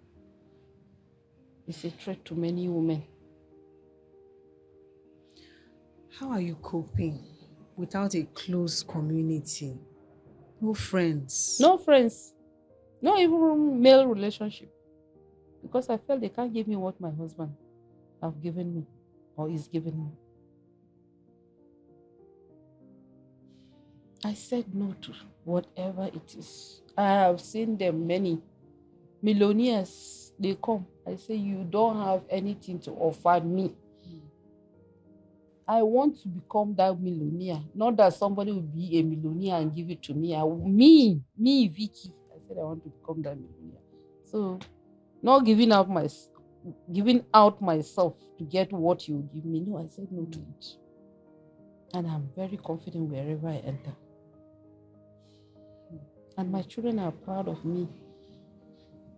It's a threat to many women. How are you coping without a close community? No friends? No friends. Not even male relationship. Because I felt they can't give me what my husband have given me or is giving me. I said no to whatever it is. I have seen them, many millionaires, they come. I say, you don't have anything to offer me. I want to become that millionaire. Not that somebody will be a millionaire and give it to me. Me, Vicky. I said I want to become that millionaire. So, not giving out myself to get what you give me. No, I said no to it. And I'm very confident wherever I enter. And my children are proud of me.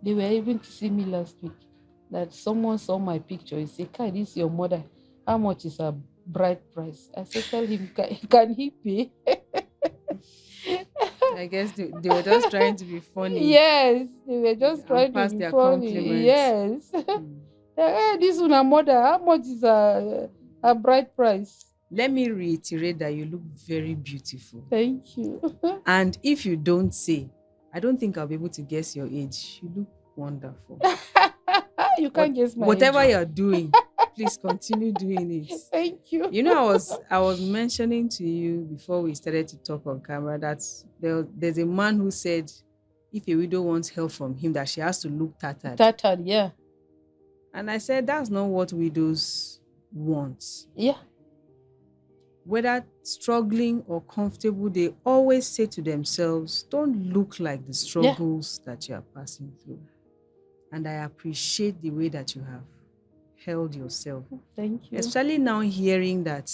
They were able to see me last week. That someone saw my picture. He said, "Kai, this is your mother. How much is her bride price?" I said, "Tell him, can he pay?" I guess they were just trying to be funny. Yes, they were just trying to be funny. Yes. Hey, this is her mother. How much is her bride price? Let me reiterate that you look very beautiful. Thank you. And if you don't say, I don't think I'll be able to guess your age. You look wonderful. You can't guess my whatever age. you're doing, please continue doing it. Thank you. You know, I was mentioning to you before we started to talk on camera that there's a man who said if a widow wants help from him, that she has to look tattered. Tattered, yeah. And I said that's not what widows want. Yeah. Whether struggling or comfortable, they always say to themselves, don't look like the struggles that you are passing through. And I appreciate the way that you have held yourself. Thank you. Especially now hearing that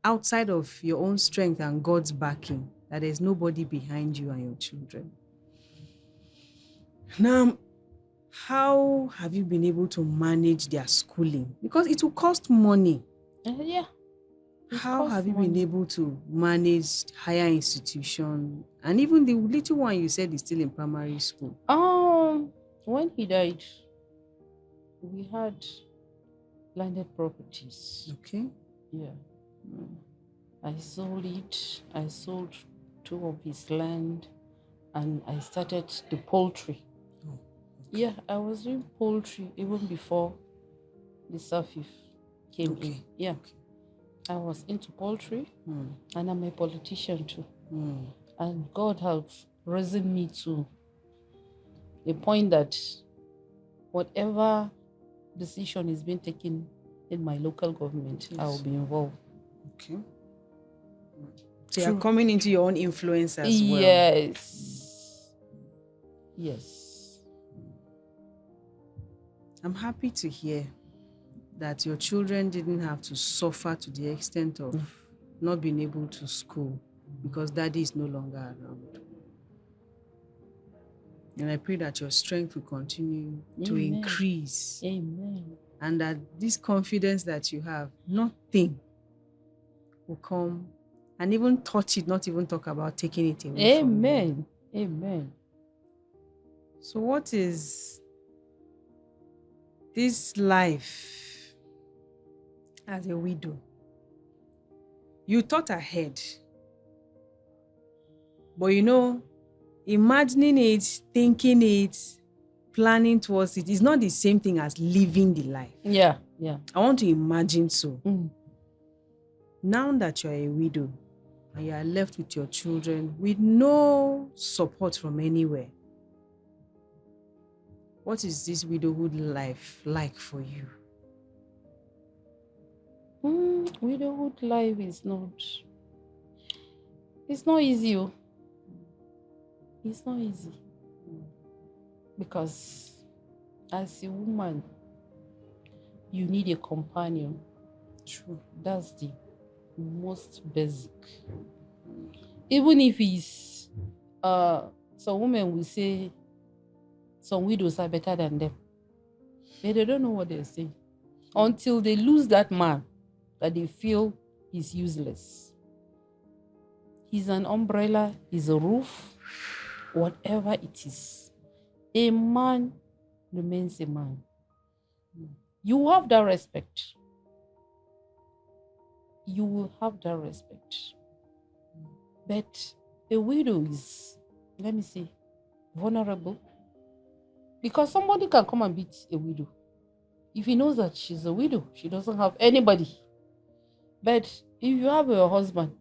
outside of your own strength and God's backing, that there's nobody behind you and your children. Now, how have you been able to manage their schooling? Because it will cost money. Yeah. How have you been able to manage higher institution, and even the little one you said is still in primary school? When he died, we had landed properties. Okay. Yeah. I sold it. I sold 2 of his land, and I started the poultry. Oh, okay. Yeah, I was doing poultry even before the Safif came in. Yeah. Okay. I was into poultry, and I'm a politician too. And God has risen me to a point that whatever decision is being taken in my local government, I will be involved. Okay. So you're coming into your own influence as well. Yes. Yes. I'm happy to hear that your children didn't have to suffer to the extent of not being able to school because daddy is no longer around. And I pray that your strength will continue to increase. Amen. And that this confidence that you have, nothing will come and even touch it, not even talk about taking it away from you. Amen. So what is this life as a widow? You thought ahead. But you know, imagining it, thinking it, planning towards it is not the same thing as living the life. Yeah. I want to imagine so. Now that you're a widow and you are left with your children with no support from anywhere, what is this widowhood life like for you? Widowhood life is not. It's not easy. It's not easy. Because as a woman, you need a companion. True. That's the most basic. Even if it's some women will say some widows are better than them. But they don't know what they're saying. Until they lose that man that they feel is useless. He's an umbrella, he's a roof, whatever it is. A man remains a man. You have that respect. You will have that respect. But a widow is, let me say, vulnerable. Because somebody can come and beat a widow. If he knows that she's a widow, she doesn't have anybody. But if you have a husband,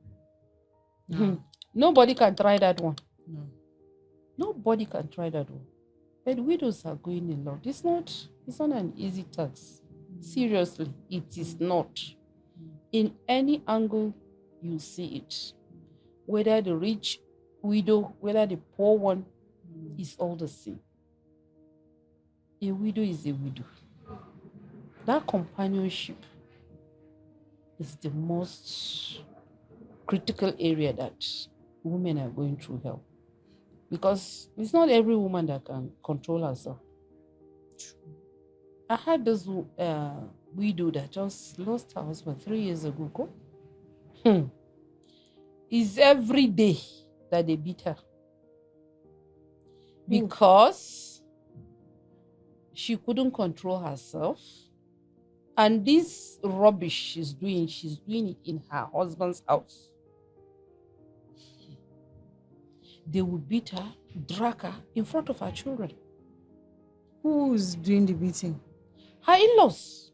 nobody can try that one. Nobody can try that one. But widows are going a lot. It's not an easy task. Seriously, it is not. In any angle you see it. Whether the rich widow, whether the poor one, is all the same. A widow is a widow. That companionship is the most critical area that women are going through hell. Because it's not every woman that can control herself. I had this widow that just lost her husband 3 years ago. It's every day that they beat her. Because she couldn't control herself. And this rubbish she's doing it in her husband's house. They will beat her, drag her in front of her children. Who's doing the beating? Her in-laws.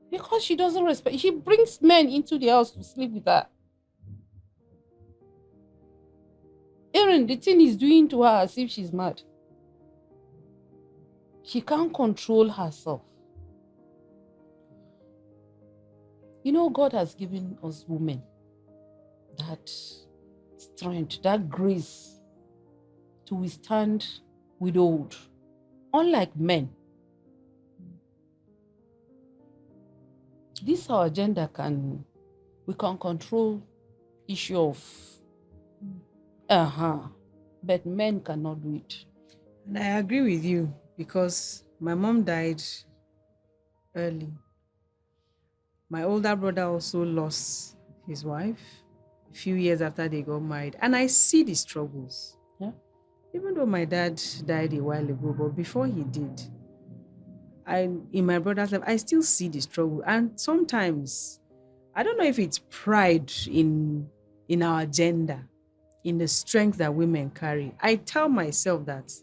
Because she doesn't respect. She brings men into the house to sleep with her. Aaron, the thing is doing to her as if she's mad. She can't control herself. You know, God has given us women that strength, that grace to withstand widowhood. Unlike men, this our agenda we can control issue of but men cannot do it. And I agree with you because my mom died early. My older brother also lost his wife a few years after they got married. And I see the struggles. Yeah. Even though my dad died a while ago, but before he did, in my brother's life, I still see the struggle. And sometimes, I don't know if it's pride in our gender, in the strength that women carry. I tell myself that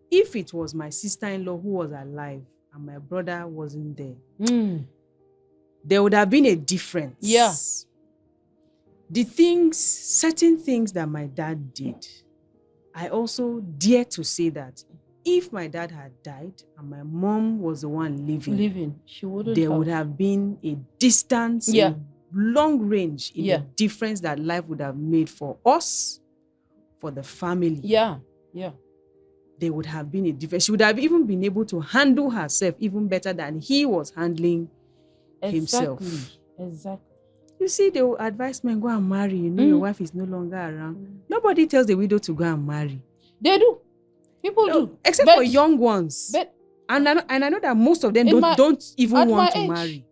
if it was my sister-in-law who was alive and my brother wasn't there, there would have been a difference. Yeah. Certain things that my dad did, I also dare to say that if my dad had died and my mom was the one living, she wouldn't. There would have been a distance, a long range in the difference that life would have made for us, for the family. Yeah. There would have been a difference. She would have even been able to handle herself even better than he was handling himself. Exactly. You see, they will advise men, go and marry. You know, your wife is no longer around. Nobody tells the widow to go and marry. They do. People do. Except for young ones. And I know that most of them don't even want to marry.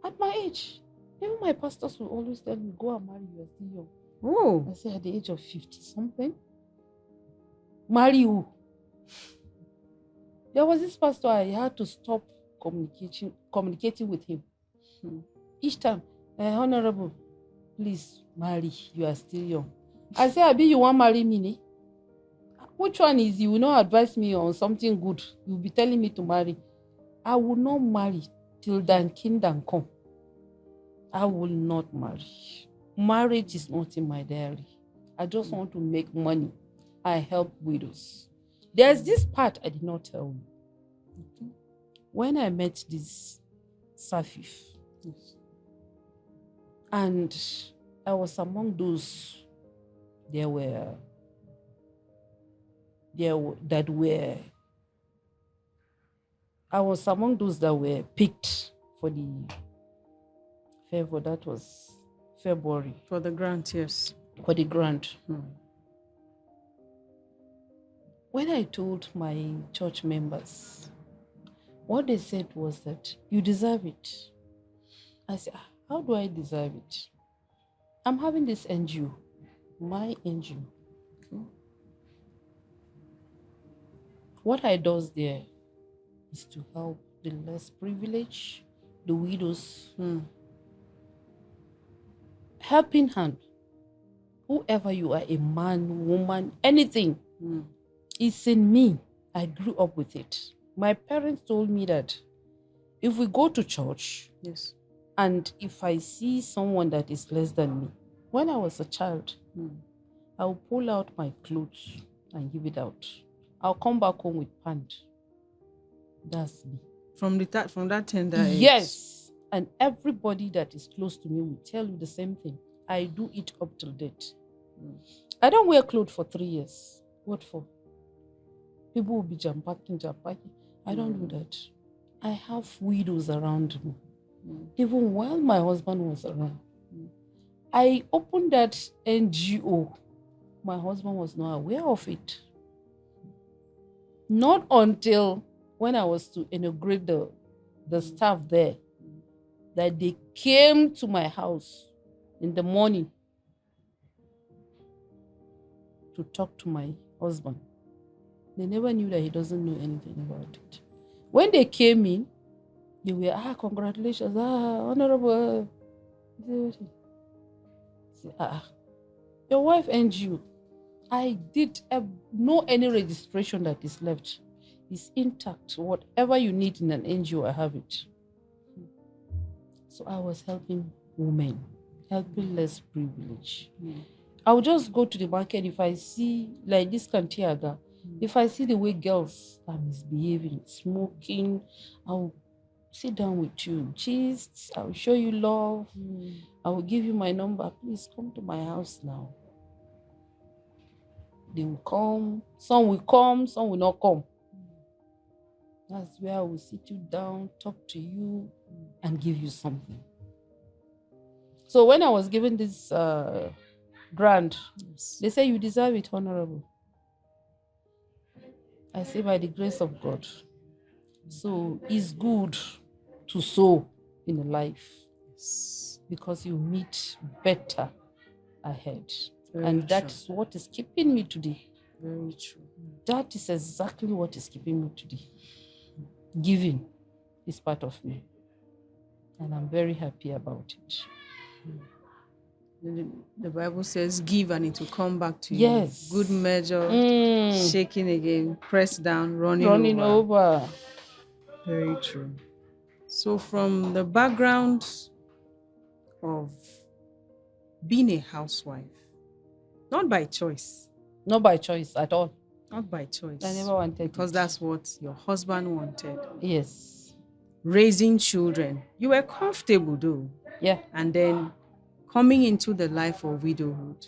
At my age, even my pastors will always tell me, go and marry, you are still young. Oh. I say at the age of 50-something. Marry who? There was this pastor, I had to stop communicating with him. Each time, Honorable, please marry, you are still young. I say, Abi, you want to marry me? Ne? Which one is you will not advise me on something good? You will be telling me to marry. I will not marry till thine kingdom come. I will not marry. Marriage is not in my diary. I just want to make money. I help widows. There's this part I did not tell you. When I met this Safif, and I was among those I was among those that were picked for the favor. That was February. For the grant, yes. For the grant. When I told my church members, what they said was that you deserve it. I said, how do I deserve it? I'm having this NGO, my NGO. What I does there is to help the less privileged, the widows. Helping hand. Whoever you are, a man, woman, anything. It's in me. I grew up with it. My parents told me that if we go to church, and if I see someone that is less than me, when I was a child, I will pull out my clothes and give it out. I'll come back home with pant. That's me. From that tender age? Yes. And everybody that is close to me will tell you the same thing. I do it up till date. I don't wear clothes for 3 years. What for? People will be jam-packing. I don't do that. I have widows around me. Even while my husband was around. I opened that NGO. My husband was not aware of it. Not until when I was to inaugurate the staff there, that they came to my house in the morning to talk to my husband. They never knew that he doesn't know anything about it. When they came in, they were, congratulations, honorable. Your wife and you. I did know any registration that is left. is intact. Whatever you need in an NGO, I have it. So I was helping women, helping less privileged. I would just go to the market if I see, like this Kantiaga, if I see the way girls are misbehaving, smoking, I'll sit down with you, gist, I'll show you love, I will give you my number, please come to my house now. They will come, some will not come. That's where I will sit you down, talk to you, and give you something. So when I was given this grant, they say, you deserve it, Honorable. I say, by the grace of God. So it's good to sow in a life because you meet better ahead. And that is what is keeping me today. Very true. That is exactly what is keeping me today. Giving is part of me. And I'm very happy about it. The Bible says, give and it will come back to Yes. you. Good measure, shaking again, pressed down, running over. Very true. So from the background of being a housewife, not by choice. Not by choice at all. Not by choice. I never wanted because that's what your husband wanted. Yes. Raising children. You were comfortable though. Yeah. And then coming into the life of widowhood.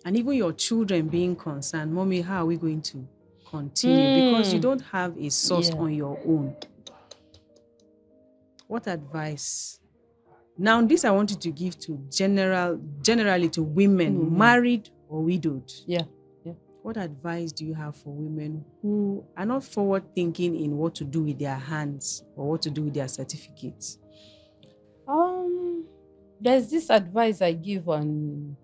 And even your children being concerned, Mommy, how are we going to continue? Because you don't have a source on your own. What advice? Now, this I wanted to give to generally to women, married or widowed. Yeah. What advice do you have for women who are not forward thinking in what to do with their hands or what to do with their certificates? There's this advice I give on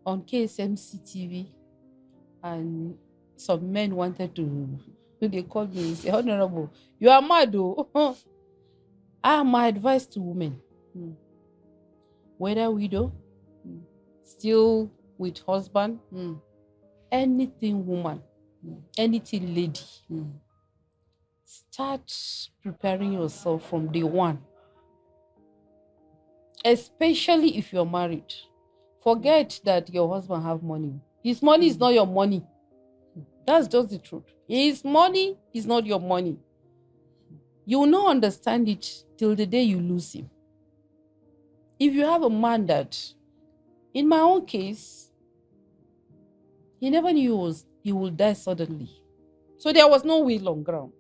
KSMC TV, and some men wanted to, they called me and say, Honorable, you are mad though. My advice to women, whether widow, still with husband, anything woman, anything lady, start preparing yourself from day one. Especially if you're married. Forget that your husband have money. His money is not your money. That's just the truth. His money is not your money. You will not understand it till the day you lose him. If you have a man that, in my own case, he never knew he would die suddenly. So there was no will on ground.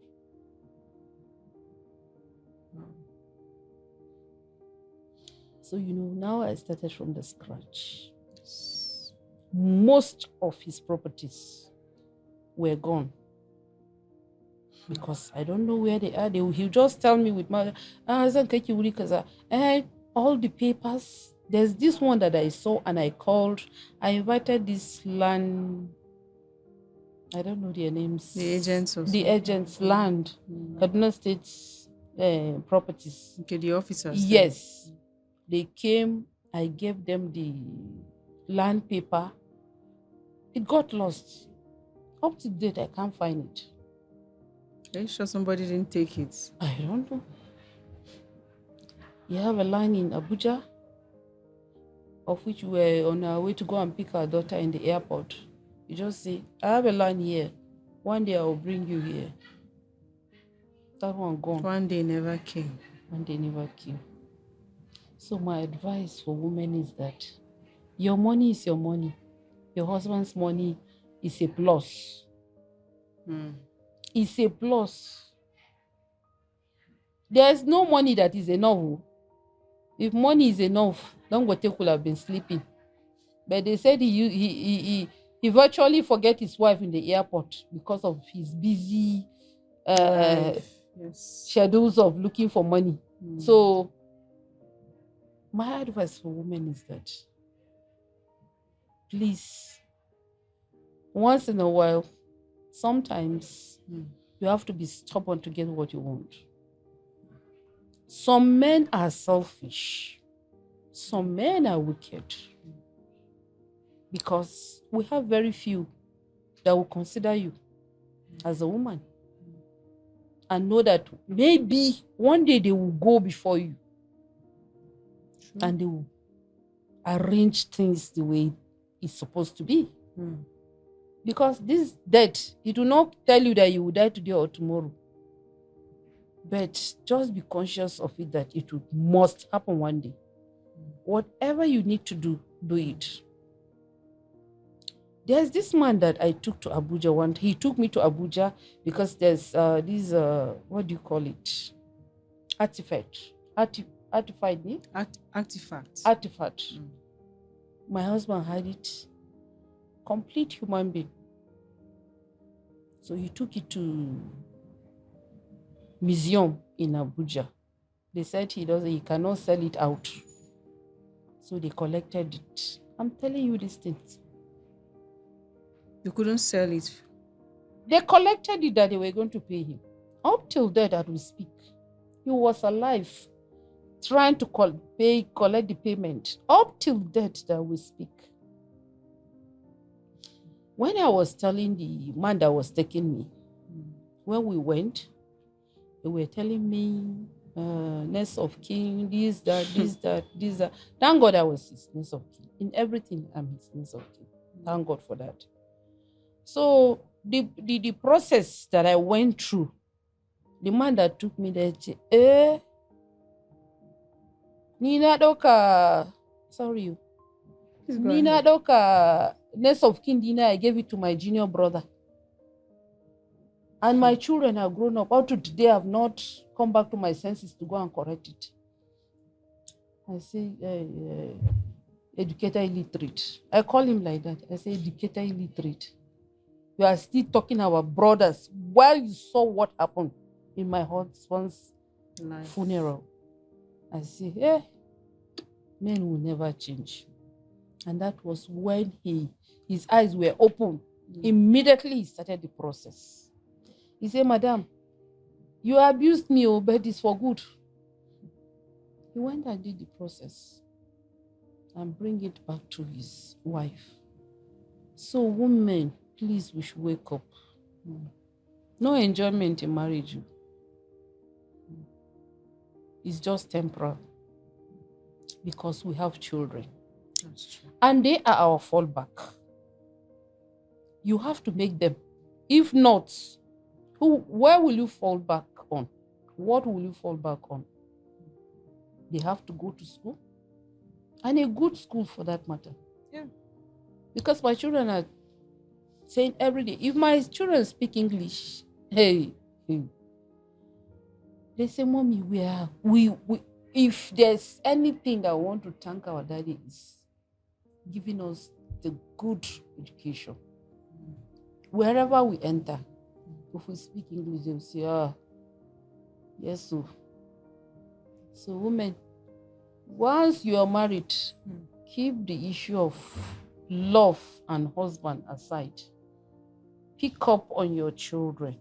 So, now I started from the scratch. Most of his properties were gone. Because I don't know where they are. He'll just tell me with my, all the papers. There's this one that I saw and I called. I invited this land, I don't know their names. The agents or the agents, land, Kaduna State's properties. Okay, the officers. Yes. They came, I gave them the land paper. It got lost. Up to date, I can't find it. Are you sure somebody didn't take it? I don't know. You have a land in Abuja, of which we were on our way to go and pick our daughter in the airport. You just say, I have a land here. One day I will bring you here. That one gone. One day never came. One day never came. So my advice for women is that your money is your money. Your husband's money is a plus. It's a plus. There's no money that is enough. If money is enough, Dangote could have been sleeping. But they said he virtually forget his wife in the airport because of his busy schedules of looking for money. So my advice for women is that, please, once in a while, sometimes you have to be stubborn to get what you want. Some men are selfish. Some men are wicked. Because we have very few that will consider you as a woman. and know that maybe one day they will go before you and they will arrange things the way it's supposed to be. Because this death, it will not tell you that you will die today or tomorrow. But just be conscious of it, that it must happen one day. Whatever you need to do, do it. There's this man that I took to Abuja he took me to Abuja because there's these what do you call it? Artifact. My husband had it. Complete human being. So he took it to museum in Abuja. They said he cannot sell it out. So they collected it. I'm telling you these things. You couldn't sell it. They collected it that they were going to pay him. Up till that we speak, he was alive, trying to collect the payment. Up till that we speak. When I was telling the man that was taking me, when we went, they were telling me, next of kin, this, that. Thank God I was his next of kin. In everything, I'm his next of kin. Thank God for that. So the process that I went through, the man that took me there, Nina Doka, sorry, Nina Doka, next of kin dinner, I gave it to my junior brother. And my children have grown up. Up to today, I have not come back to my senses to go and correct it. I say, educator illiterate. I call him like that. I say, educator illiterate. You are still talking about brothers while you saw what happened in my husband's funeral. I say, men will never change. And that was when his eyes were open. Immediately he started the process. He said, Madam, you abused me, but it's for good. He went and did the process and bring it back to his wife. So women, please, we should wake up. No enjoyment in marriage. It's just temporal. Because we have children. That's true. And they are our fallback. You have to make them. If not, where will you fall back on? What will you fall back on? They have to go to school. And a good school for that matter. Yeah. Because my children are saying every day, if my children speak English, they say, Mommy, if there's anything that I want to thank our daddy is giving us the good education. Wherever we enter, if we speak English, they'll say, yes, so women, once you are married, keep the issue of love and husband aside. Pick up on your children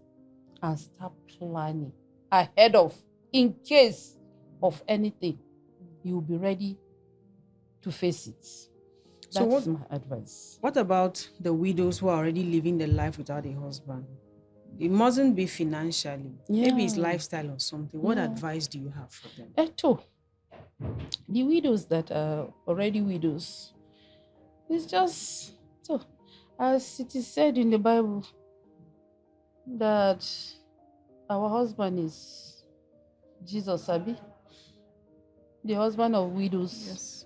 and start planning ahead of, in case of anything, you'll be ready to face it. That's my advice. What about the widows who are already living their life without a husband? It mustn't be financially. Yeah. Maybe it's lifestyle or something. What advice do you have for them? The widows that are already widows, it's just so, as it is said in the Bible, that our husband is Jesus, Abi, the husband of widows. Yes.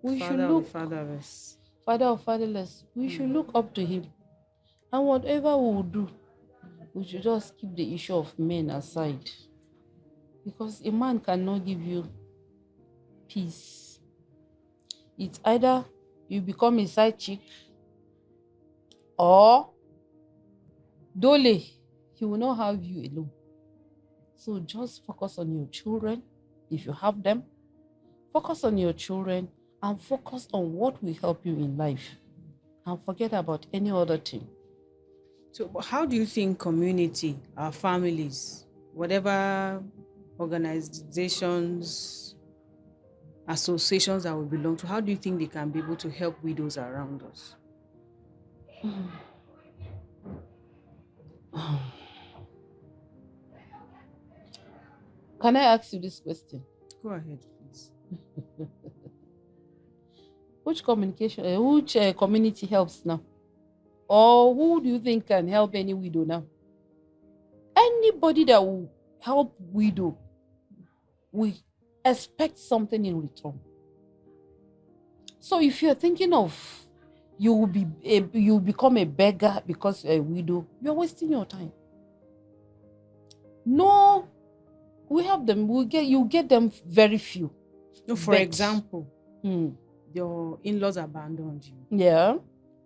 We Father should of look fatherless. Father of fatherless. We should look up to him, and whatever we will do, we should just keep the issue of men aside, because a man cannot give you peace. It's either you become a side chick, or dole, he will not have you alone. So just focus on your children, if you have them. Focus on your children and focus on what will help you in life, and forget about any other thing. So how do you think community, our families, whatever organizations, associations that we belong to, how do you think they can be able to help widows around us? can I ask you this question? Go ahead, please. Which community helps now? Or who do you think can help any widow now? Anybody that will help widow, we expect something in return. So if you're thinking of you become a beggar because you're a widow, you're wasting your time. No, we help them. You get them very few. No, for example, your in-laws abandoned you. Yeah.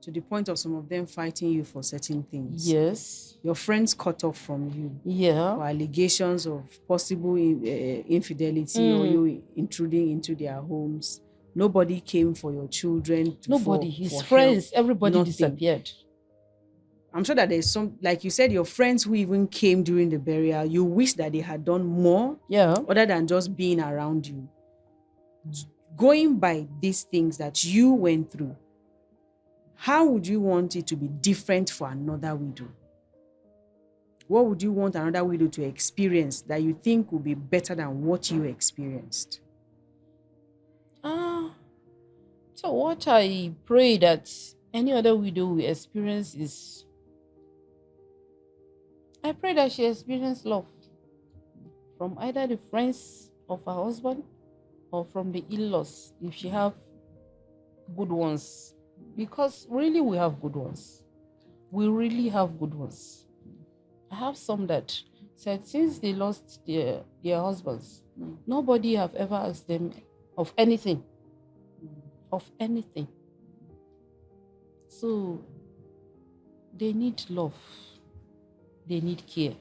To the point of some of them fighting you for certain things. Yes. Your friends cut off from you. Yeah. For allegations of possible infidelity or you intruding into their homes. Nobody came for your children. Nobody. His friends, help. everybody disappeared. I'm sure that there's some, like you said, your friends who even came during the burial, you wish that they had done more other than just being around you. Going by these things that you went through, how would you want it to be different for another widow? What would you want another widow to experience that you think will be better than what you experienced? So what I pray that any other widow will experience is, I pray that she experience love from either the friends of her husband or from the in-laws, if she have good ones. Because really we have good ones. We really have good ones. I have some that said since they lost their husbands, nobody have ever asked them of anything. Of anything. So they need love. They need care.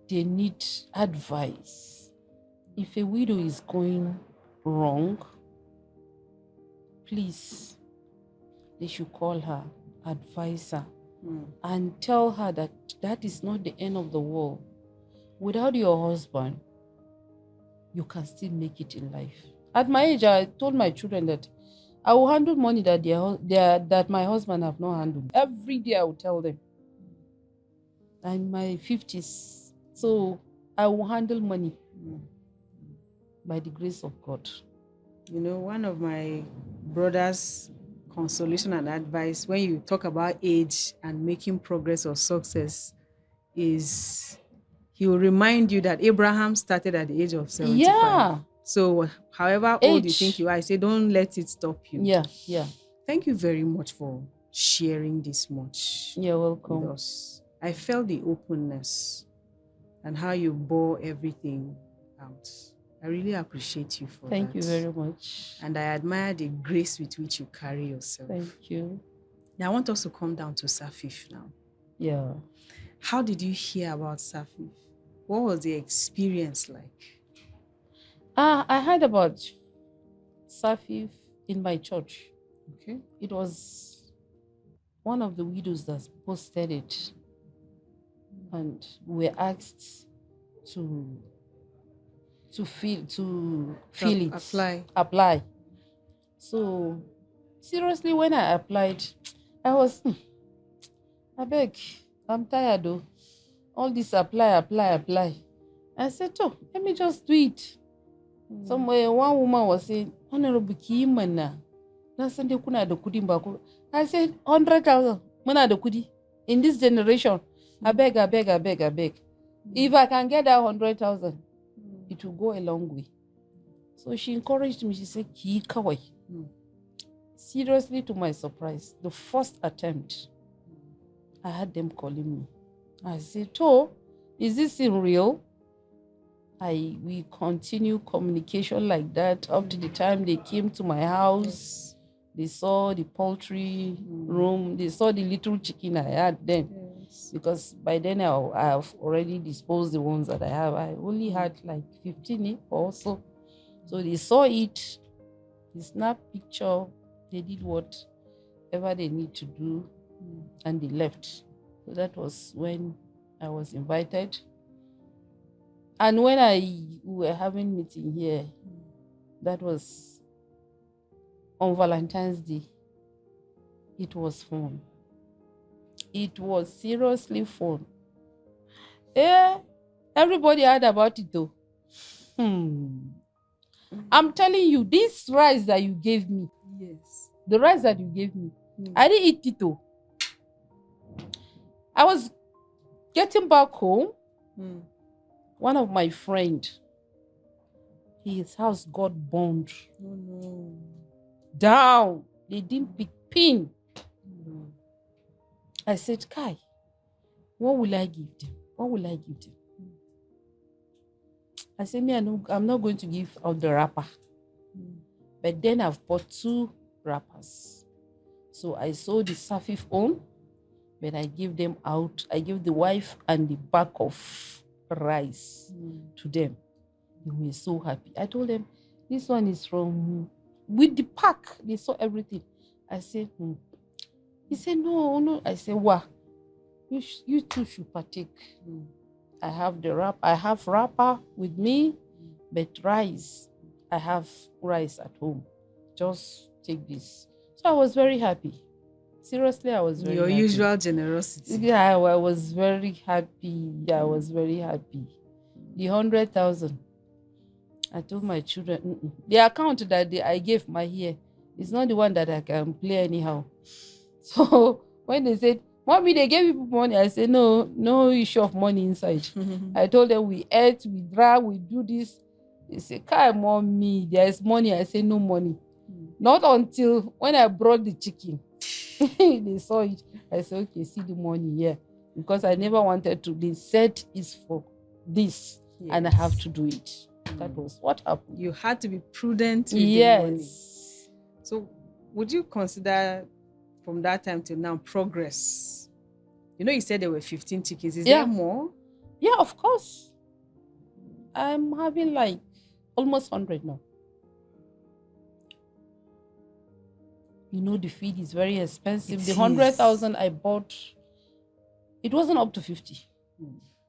They need advice. If a widow is going wrong, please, they should call her, advise her, and tell her that that is not the end of the world. Without your husband, you can still make it in life. At my age, I told my children that I will handle money that that my husband have not handled. Every day I will tell them. I'm in my 50s, so I will handle money by the grace of God. You know, one of my brother's consolation and advice when you talk about age and making progress or success is he will remind you that Abraham started at the age of 75. Yeah. So however old you think you are, I say don't let it stop you. Yeah. Thank you very much for sharing this much. You're welcome. With us. I felt the openness and how you bore everything out. I really appreciate you for that. Thank you very much. And I admire the grace with which you carry yourself. Thank you. Now I want us to come down to Safif now. Yeah. How did you hear about Safif? What was the experience like? I heard about Safif in my church. Okay. It was one of the widows that posted it. And we were asked to apply. So seriously, when I applied, I was I beg, I'm tired though. All this apply. I said, oh, let me just do it. Somewhere one woman was saying, Honorable Kimana. I said 100,000 muna da kudi in this generation. I beg. If I can get that 100,000, it will go a long way. So she encouraged me. She said, Ki kawai. Seriously, to my surprise, the first attempt, I had them calling me. I said, oh, is this in real? We continue communication like that up to the time they came to my house. They saw the poultry room. They saw the little chicken I had then. Because by then I have already disposed the ones that I have. I only had like 15 or so. So they saw it. They snapped picture. They did whatever they need to do. And they left. So that was when I was invited. And when we were having meeting here, that was on Valentine's Day. It was fun. It was seriously fun. Everybody heard about it though. I'm telling you, this rice that you gave me, Yes. the rice that you gave me, I didn't eat it though. I was getting back home. One of my friend, his house got burned Oh no. down. They didn't pick pin. I said, Kai, what will I give them? What will I give them? I said, I'm not going to give out the wrapper. But then I've bought 2 wrappers. So I sold the Safif own, but I give them out. I give the wife and the bag of rice to them. They were so happy. I told them, this one is from, with the pack. They saw everything. I said, He said, no. I said, wow, you two should partake. I have wrapper with me, but rice, I have rice at home. Just take this. So I was very happy. Seriously, I was very Your happy. usual generosity. Yeah, I was very happy. I was very happy. The 100,000. I told my children, the account that I gave my hair is not the one that I can play anyhow. So when they said, Mommy, they gave people money, I said, no issue of money inside. I told them we ate, we drank, we do this. They said, Kai, Mommy, there's money. I said, no money. Not until when I brought the chicken. They saw it. I said, okay, see the money here. Because I never wanted to. They said it's for this, and I have to do it. That was what happened. You had to be prudent with the money. So would you consider from that time till now progress? You know, you said there were 15 chickens. Is there more? Yeah, of course. I'm having like almost 100 now. You know, the feed is very expensive. The 100,000 I bought, it wasn't up to 50.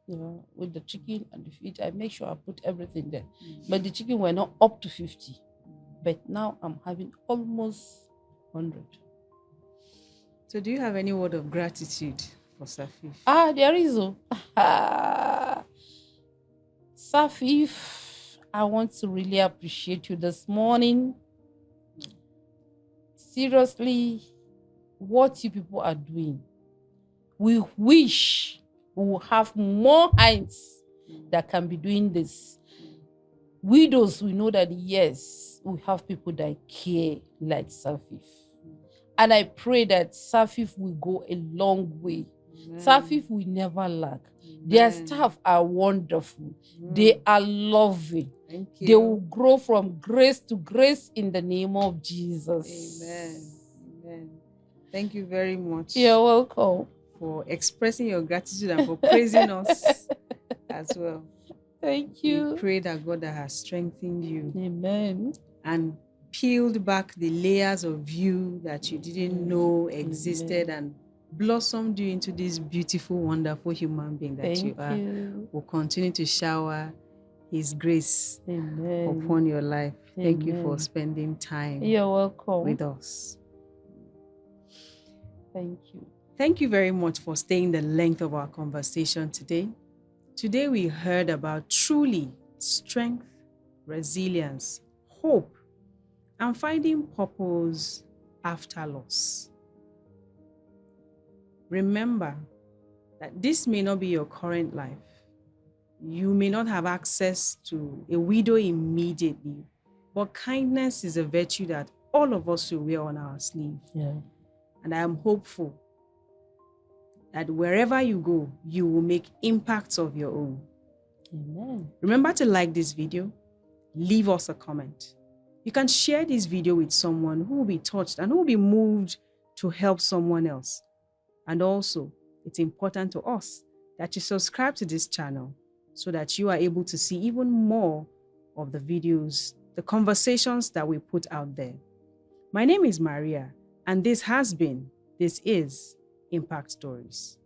You know, with the chicken and the feed, I make sure I put everything there. But the chicken were not up to 50. But now I'm having almost 100. So do you have any word of gratitude for Safif? There is. Safif, I want to really appreciate you this morning. Seriously, what you people are doing, we wish we will have more hands that can be doing this. Widows, we know that yes, we have people that care like Safif. And I pray that Safif will go a long way. Safif will never lack. Their staff are wonderful. They are loving. They will grow from grace to grace in the name of Jesus. Amen. Thank you very much. You're welcome. For expressing your gratitude and for praising us as well. Thank you. We pray that God that has strengthened you. Amen. And peeled back the layers of you that you didn't know existed and blossomed you into this beautiful, wonderful human being that you are. Will continue to shower His grace upon your life. Thank you for spending time You're welcome. with us. Thank you. Thank you very much for staying the length of our conversation today. Today we heard about truly strength, resilience, hope, and finding purpose after loss. Remember that this may not be your current life. You may not have access to a widow immediately, but kindness is a virtue that all of us should wear on our sleeve. And I am hopeful that wherever you go, you will make impacts of your own. Amen. Remember to like this video, leave us a comment. You can share this video with someone who will be touched and who will be moved to help someone else. And also, it's important to us that you subscribe to this channel so that you are able to see even more of the videos, the conversations that we put out there. My name is Maria, and this is Impact Stories.